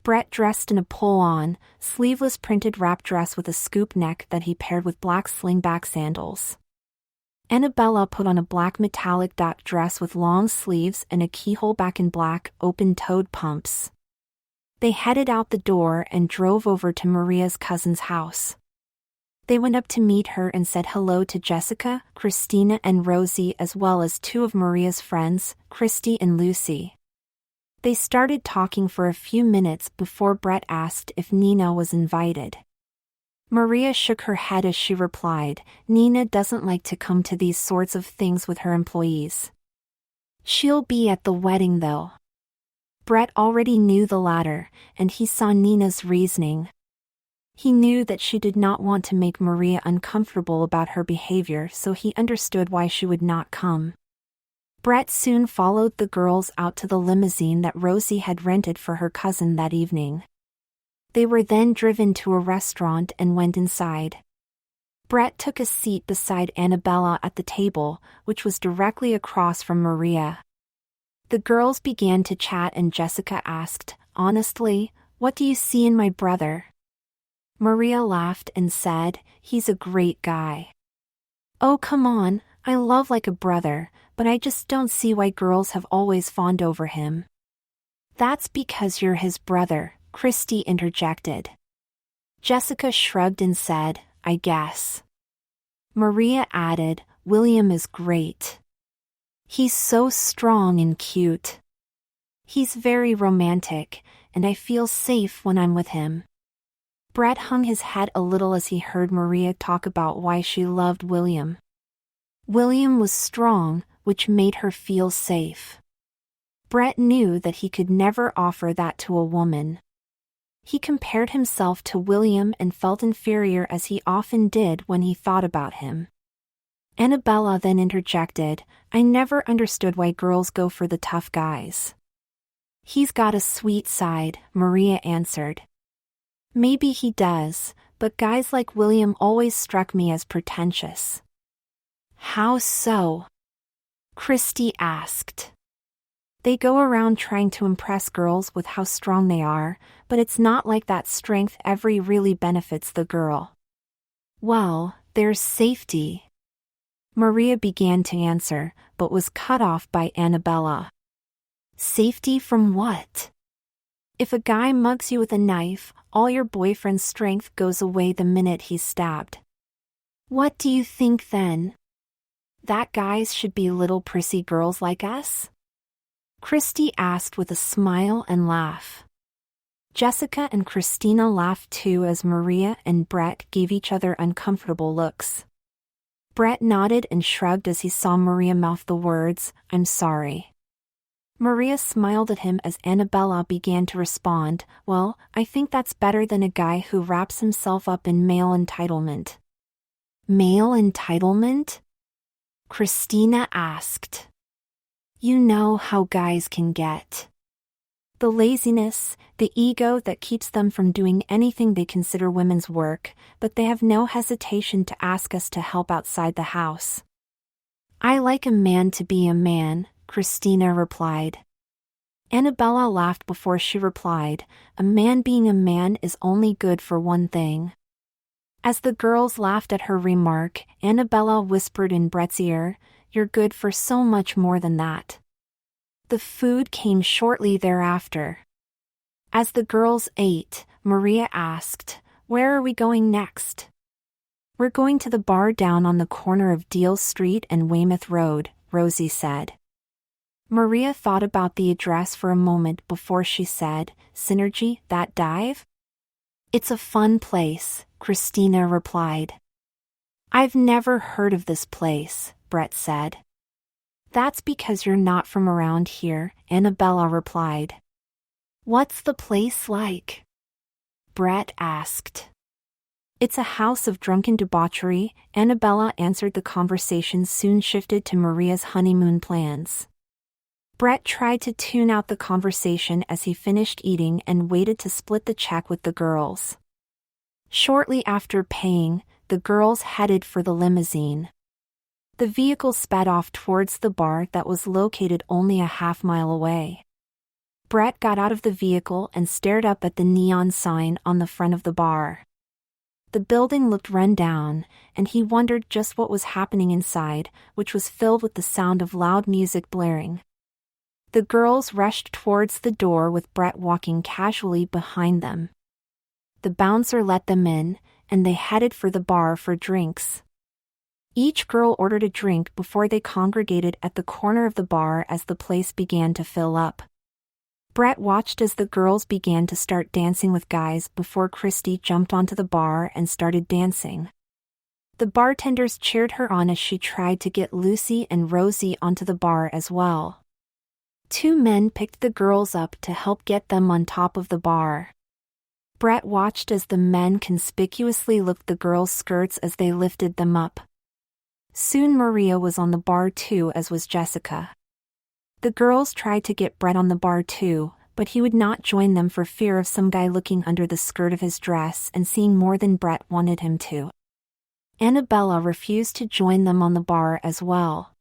Brett dressed in a pull-on, sleeveless printed wrap dress with a scoop neck that he paired with black slingback sandals. Annabella put on a black metallic duck dress with long sleeves and a keyhole back in black, open-toed pumps. They headed out the door and drove over to Maria's cousin's house. They went up to meet her and said hello to Jessica, Christina, and Rosie, as well as two of Maria's friends, Christy and Lucy. They started talking for a few minutes before Brett asked if Nina was invited. Maria shook her head as she replied, "Nina doesn't like to come to these sorts of things with her employees. She'll be at the wedding though." Brett already knew the latter, and he saw Nina's reasoning. He knew that she did not want to make Maria uncomfortable about her behavior, so he understood why she would not come. Brett soon followed the girls out to the limousine that Rosie had rented for her cousin that evening. They were then driven to a restaurant and went inside. Brett took a seat beside Annabella at the table, which was directly across from Maria. The girls began to chat and Jessica asked, "Honestly, what do you see in my brother?" Maria laughed and said, "He's a great guy." "Oh, come on, I love like a brother, but I just don't see why girls have always fawned over him." "That's because you're his brother," Christy interjected. Jessica shrugged and said, "I guess." Maria added, "William is great. He's so strong and cute. He's very romantic, and I feel safe when I'm with him." Brett hung his head a little as he heard Maria talk about why she loved William. William was strong, which made her feel safe. Brett knew that he could never offer that to a woman. He compared himself to William and felt inferior, as he often did when he thought about him. Annabella then interjected, "I never understood why girls go for the tough guys." "He's got a sweet side," Maria answered. "Maybe he does, but guys like William always struck me as pretentious." "How so?" Christy asked. "They go around trying to impress girls with how strong they are, but it's not like that strength ever really benefits the girl." "Well, there's safety." Maria began to answer, but was cut off by Annabella. "Safety from what? If a guy mugs you with a knife, all your boyfriend's strength goes away the minute he's stabbed. What do you think then? That guys should be little prissy girls like us?" Christy asked with a smile and laugh. Jessica and Christina laughed too as Maria and Brett gave each other uncomfortable looks. Brett nodded and shrugged as he saw Maria mouth the words, "I'm sorry." Maria smiled at him as Annabella began to respond, "Well, I think that's better than a guy who wraps himself up in male entitlement." "Male entitlement?" Christina asked. "You know how guys can get. The laziness, the ego that keeps them from doing anything they consider women's work, but they have no hesitation to ask us to help outside the house." "I like a man to be a man," Christina replied. Annabella laughed before she replied, "A man being a man is only good for one thing." As the girls laughed at her remark, Annabella whispered in Brett's ear, "You're good for so much more than that." The food came shortly thereafter. As the girls ate, Maria asked, "Where are we going next?" "We're going to the bar down on the corner of Deal Street and Weymouth Road," Rosie said. Maria thought about the address for a moment before she said, "Synergy, that dive?" "It's a fun place," Christina replied. "I've never heard of this place," Brett said. "That's because you're not from around here," Annabella replied. "What's the place like?" Brett asked. "It's a house of drunken debauchery," Annabella answered. The conversation soon shifted to Maria's honeymoon plans. Brett tried to tune out the conversation as he finished eating and waited to split the check with the girls. Shortly after paying, the girls headed for the limousine. The vehicle sped off towards the bar that was located only a half-mile away. Brett got out of the vehicle and stared up at the neon sign on the front of the bar. The building looked run down, and he wondered just what was happening inside, which was filled with the sound of loud music blaring. The girls rushed towards the door with Brett walking casually behind them. The bouncer let them in, and they headed for the bar for drinks. Each girl ordered a drink before they congregated at the corner of the bar as the place began to fill up. Brett watched as the girls began to start dancing with guys before Christy jumped onto the bar and started dancing. The bartenders cheered her on as she tried to get Lucy and Rosie onto the bar as well. Two men picked the girls up to help get them on top of the bar. Brett watched as the men conspicuously looked the girls' skirts as they lifted them up. Soon Maria was on the bar too, as was Jessica. The girls tried to get Brett on the bar too, but he would not join them for fear of some guy looking under the skirt of his dress and seeing more than Brett wanted him to. Annabella refused to join them on the bar as well.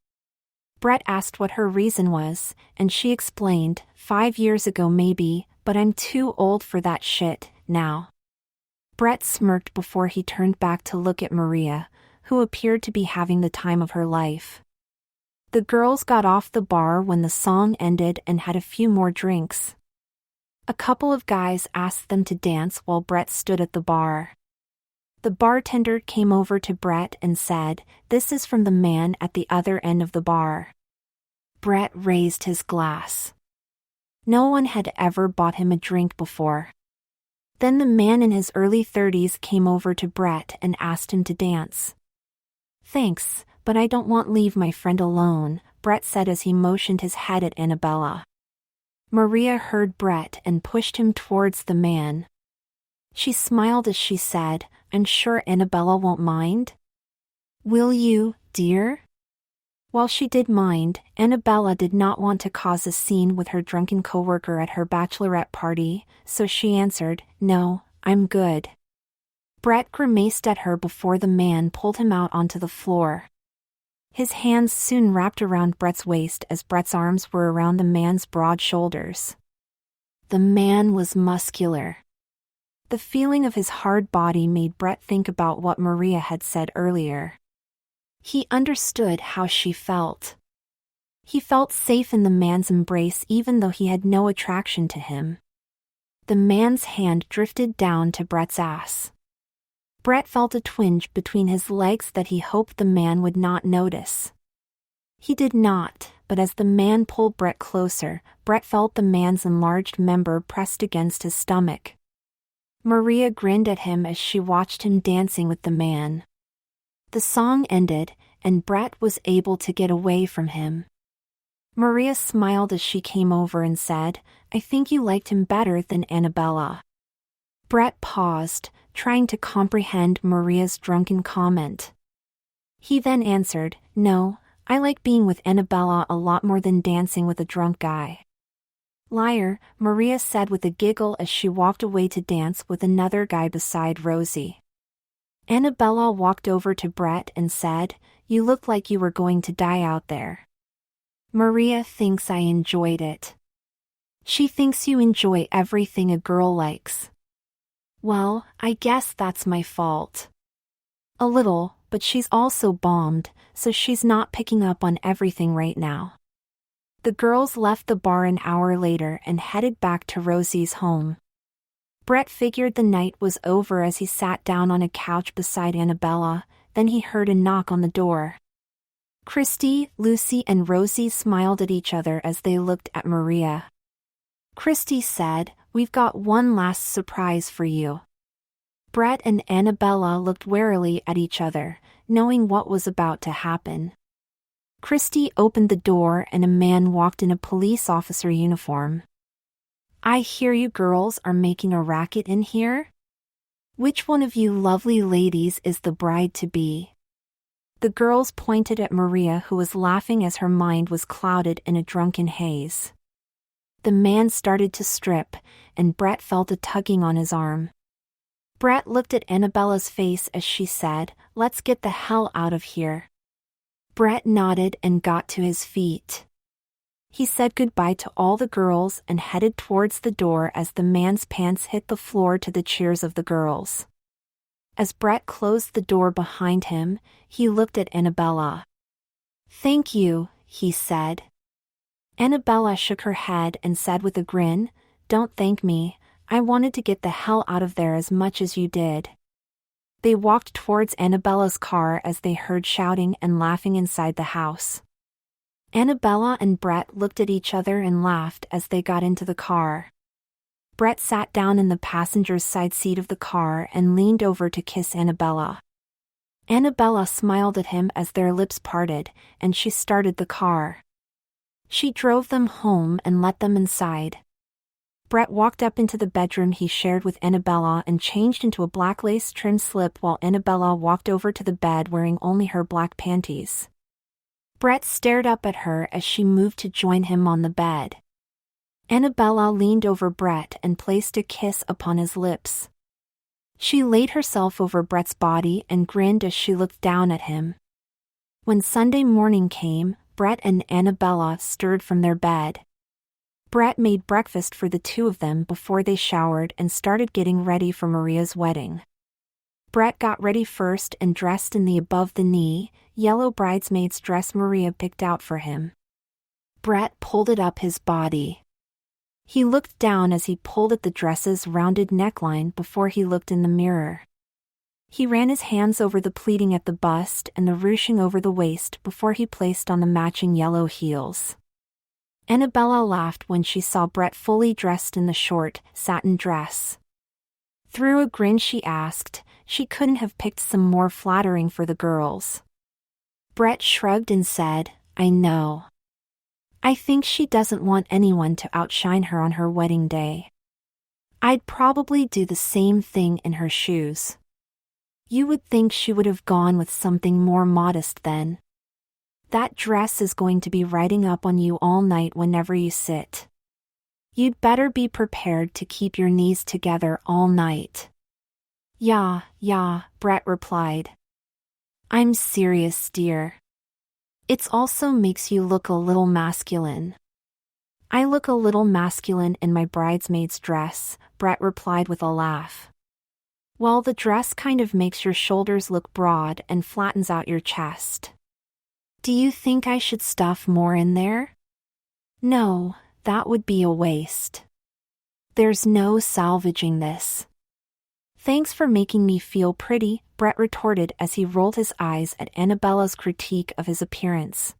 Brett asked what her reason was, and she explained, 5 years ago maybe, but I'm too old for that shit now. Brett smirked before he turned back to look at Maria, who appeared to be having the time of her life. The girls got off the bar when the song ended and had a few more drinks. A couple of guys asked them to dance while Brett stood at the bar. The bartender came over to Brett and said, "This is from the man at the other end of the bar." Brett raised his glass. No one had ever bought him a drink before. Then the man in his early 30s came over to Brett and asked him to dance. "Thanks, but I don't want to leave my friend alone," Brett said as he motioned his head at Annabella. Maria heard Brett and pushed him towards the man. She smiled as she said, "I'm sure Annabella won't mind." "Will you, dear?" While she did mind, Annabella did not want to cause a scene with her drunken coworker at her bachelorette party, so she answered, "No, I'm good." Brett grimaced at her before the man pulled him out onto the floor. His hands soon wrapped around Brett's waist as Brett's arms were around the man's broad shoulders. The man was muscular. The feeling of his hard body made Brett think about what Maria had said earlier. He understood how she felt. He felt safe in the man's embrace even though he had no attraction to him. The man's hand drifted down to Brett's ass. Brett felt a twinge between his legs that he hoped the man would not notice. He did not, but as the man pulled Brett closer, Brett felt the man's enlarged member pressed against his stomach. Maria grinned at him as she watched him dancing with the man. The song ended, and Brett was able to get away from him. Maria smiled as she came over and said, "I think you liked him better than Annabella." Brett paused, trying to comprehend Maria's drunken comment. He then answered, "No, I like being with Annabella a lot more than dancing with a drunk guy." "Liar," Maria said with a giggle as she walked away to dance with another guy beside Rosie. Annabella walked over to Brett and said, "You look like you were going to die out there." "Maria thinks I enjoyed it." "She thinks you enjoy everything a girl likes." "Well, I guess that's my fault." "A little, but she's also bombed, so she's not picking up on everything right now." The girls left the bar an hour later and headed back to Rosie's home. Brett figured the night was over as he sat down on a couch beside Annabella, then he heard a knock on the door. Christy, Lucy and Rosie smiled at each other as they looked at Maria. Christy said, "We've got one last surprise for you." Brett and Annabella looked warily at each other, knowing what was about to happen. Christy opened the door and a man walked in a police officer uniform. "I hear you girls are making a racket in here? Which one of you lovely ladies is the bride-to-be?" The girls pointed at Maria, who was laughing as her mind was clouded in a drunken haze. The man started to strip, and Brett felt a tugging on his arm. Brett looked at Annabella's face as she said, "Let's get the hell out of here." Brett nodded and got to his feet. He said goodbye to all the girls and headed towards the door as the man's pants hit the floor to the cheers of the girls. As Brett closed the door behind him, he looked at Annabella. "Thank you," he said. Annabella shook her head and said with a grin, "Don't thank me, I wanted to get the hell out of there as much as you did." They walked towards Annabella's car as they heard shouting and laughing inside the house. Annabella and Brett looked at each other and laughed as they got into the car. Brett sat down in the passenger's side seat of the car and leaned over to kiss Annabella. Annabella smiled at him as their lips parted, and she started the car. She drove them home and let them inside. Brett walked up into the bedroom he shared with Annabella and changed into a black lace-trimmed slip while Annabella walked over to the bed wearing only her black panties. Brett stared up at her as she moved to join him on the bed. Annabella leaned over Brett and placed a kiss upon his lips. She laid herself over Brett's body and grinned as she looked down at him. When Sunday morning came, Brett and Annabella stirred from their bed. Brett made breakfast for the two of them before they showered and started getting ready for Maria's wedding. Brett got ready first and dressed in the above-the-knee, yellow bridesmaid's dress Maria picked out for him. Brett pulled it up his body. He looked down as he pulled at the dress's rounded neckline before he looked in the mirror. He ran his hands over the pleating at the bust and the ruching over the waist before he placed on the matching yellow heels. Annabella laughed when she saw Brett fully dressed in the short, satin dress. Through a grin she asked, she couldn't have picked some more flattering for the girls. Brett shrugged and said, "I know. I think she doesn't want anyone to outshine her on her wedding day. I'd probably do the same thing in her shoes. You would think she would have gone with something more modest then. That dress is going to be riding up on you all night whenever you sit. You'd better be prepared to keep your knees together all night." Yeah, Brett replied. "I'm serious, dear. It also makes you look a little masculine." "I look a little masculine in my bridesmaid's dress," Brett replied with a laugh. "Well, the dress kind of makes your shoulders look broad and flattens out your chest. Do you think I should stuff more in there?" "No, that would be a waste. There's no salvaging this." "Thanks for making me feel pretty," Brett retorted as he rolled his eyes at Annabella's critique of his appearance.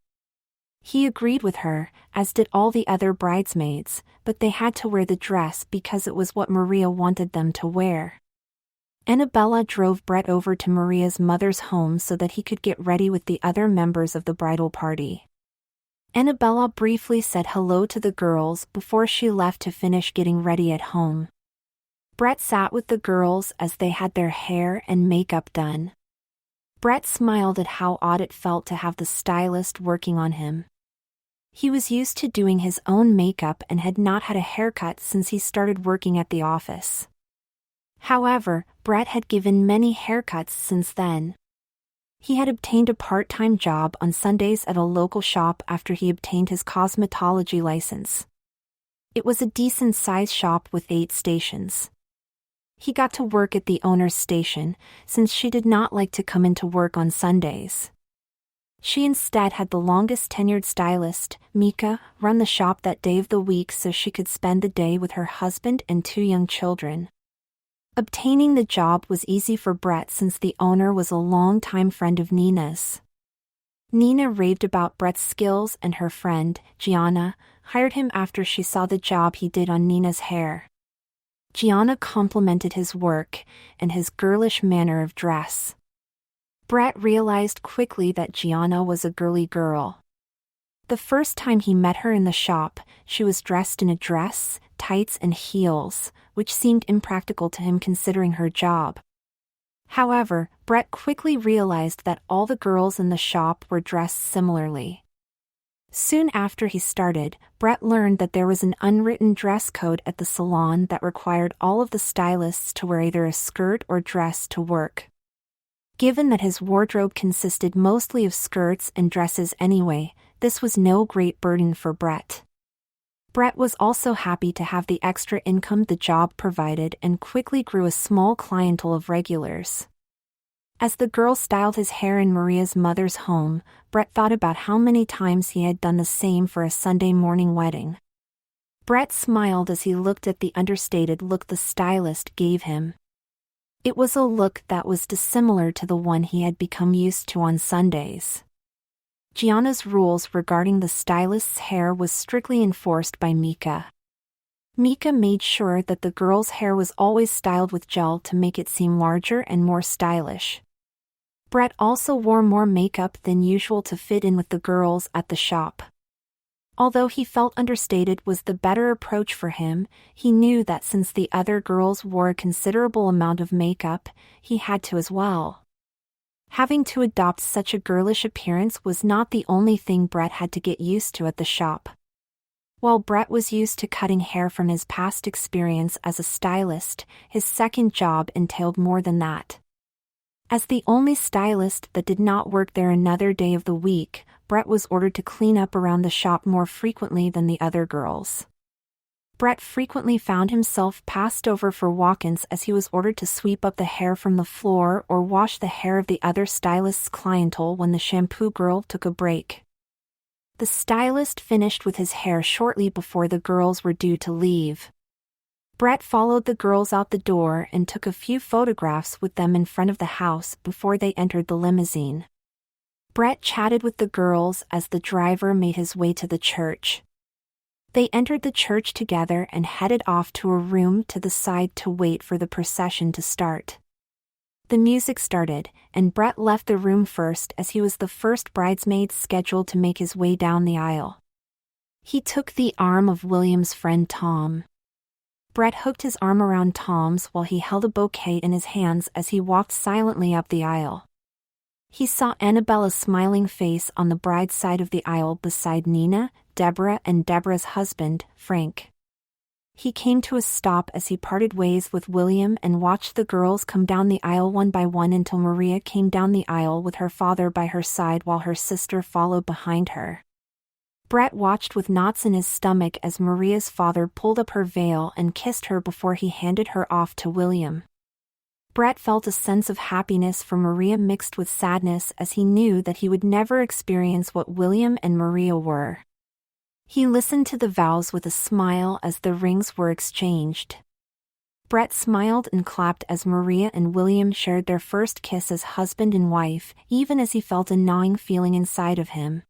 He agreed with her, as did all the other bridesmaids, but they had to wear the dress because it was what Maria wanted them to wear. Annabella drove Brett over to Maria's mother's home so that he could get ready with the other members of the bridal party. Annabella briefly said hello to the girls before she left to finish getting ready at home. Brett sat with the girls as they had their hair and makeup done. Brett smiled at how odd it felt to have the stylist working on him. He was used to doing his own makeup and had not had a haircut since he started working at the office. However, Brett had given many haircuts since then. He had obtained a part-time job on Sundays at a local shop after he obtained his cosmetology license. It was a decent-sized shop with 8 stations. He got to work at the owner's station, since she did not like to come into work on Sundays. She instead had the longest-tenured stylist, Mika, run the shop that day of the week so she could spend the day with her husband and 2 young children. Obtaining the job was easy for Brett since the owner was a longtime friend of Nina's. Nina raved about Brett's skills and her friend, Gianna, hired him after she saw the job he did on Nina's hair. Gianna complimented his work and his girlish manner of dress. Brett realized quickly that Gianna was a girly girl. The first time he met her in the shop, she was dressed in a dress, tights and heels, which seemed impractical to him considering her job. However, Brett quickly realized that all the girls in the shop were dressed similarly. Soon after he started, Brett learned that there was an unwritten dress code at the salon that required all of the stylists to wear either a skirt or dress to work. Given that his wardrobe consisted mostly of skirts and dresses anyway, this was no great burden for Brett. Brett was also happy to have the extra income the job provided and quickly grew a small clientele of regulars. As the girl styled his hair in Maria's mother's home, Brett thought about how many times he had done the same for a Sunday morning wedding. Brett smiled as he looked at the understated look the stylist gave him. It was a look that was dissimilar to the one he had become used to on Sundays. Gianna's rules regarding the stylist's hair was strictly enforced by Mika. Mika made sure that the girl's hair was always styled with gel to make it seem larger and more stylish. Brett also wore more makeup than usual to fit in with the girls at the shop. Although he felt understated was the better approach for him, he knew that since the other girls wore a considerable amount of makeup, he had to as well. Having to adopt such a girlish appearance was not the only thing Brett had to get used to at the shop. While Brett was used to cutting hair from his past experience as a stylist, his second job entailed more than that. As the only stylist that did not work there another day of the week, Brett was ordered to clean up around the shop more frequently than the other girls. Brett frequently found himself passed over for walk-ins as he was ordered to sweep up the hair from the floor or wash the hair of the other stylist's clientele when the shampoo girl took a break. The stylist finished with his hair shortly before the girls were due to leave. Brett followed the girls out the door and took a few photographs with them in front of the house before they entered the limousine. Brett chatted with the girls as the driver made his way to the church. They entered the church together and headed off to a room to the side to wait for the procession to start. The music started, and Brett left the room first as he was the first bridesmaid scheduled to make his way down the aisle. He took the arm of William's friend Tom. Brett hooked his arm around Tom's while he held a bouquet in his hands as he walked silently up the aisle. He saw Annabella's smiling face on the bride's side of the aisle beside Nina, Deborah and Deborah's husband, Frank. He came to a stop as he parted ways with William and watched the girls come down the aisle one by one until Maria came down the aisle with her father by her side while her sister followed behind her. Brett watched with knots in his stomach as Maria's father pulled up her veil and kissed her before he handed her off to William. Brett felt a sense of happiness for Maria mixed with sadness as he knew that he would never experience what William and Maria were. He listened to the vows with a smile as the rings were exchanged. Brett smiled and clapped as Maria and William shared their first kiss as husband and wife, even as he felt a gnawing feeling inside of him.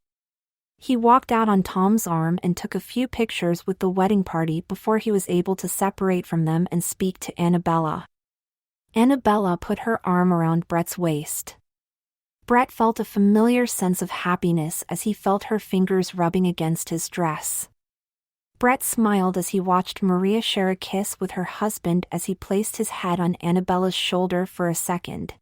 He walked out on Tom's arm and took a few pictures with the wedding party before he was able to separate from them and speak to Annabella. Annabella put her arm around Brett's waist. Brett felt a familiar sense of happiness as he felt her fingers rubbing against his dress. Brett smiled as he watched Maria share a kiss with her husband as he placed his head on Annabella's shoulder for a second.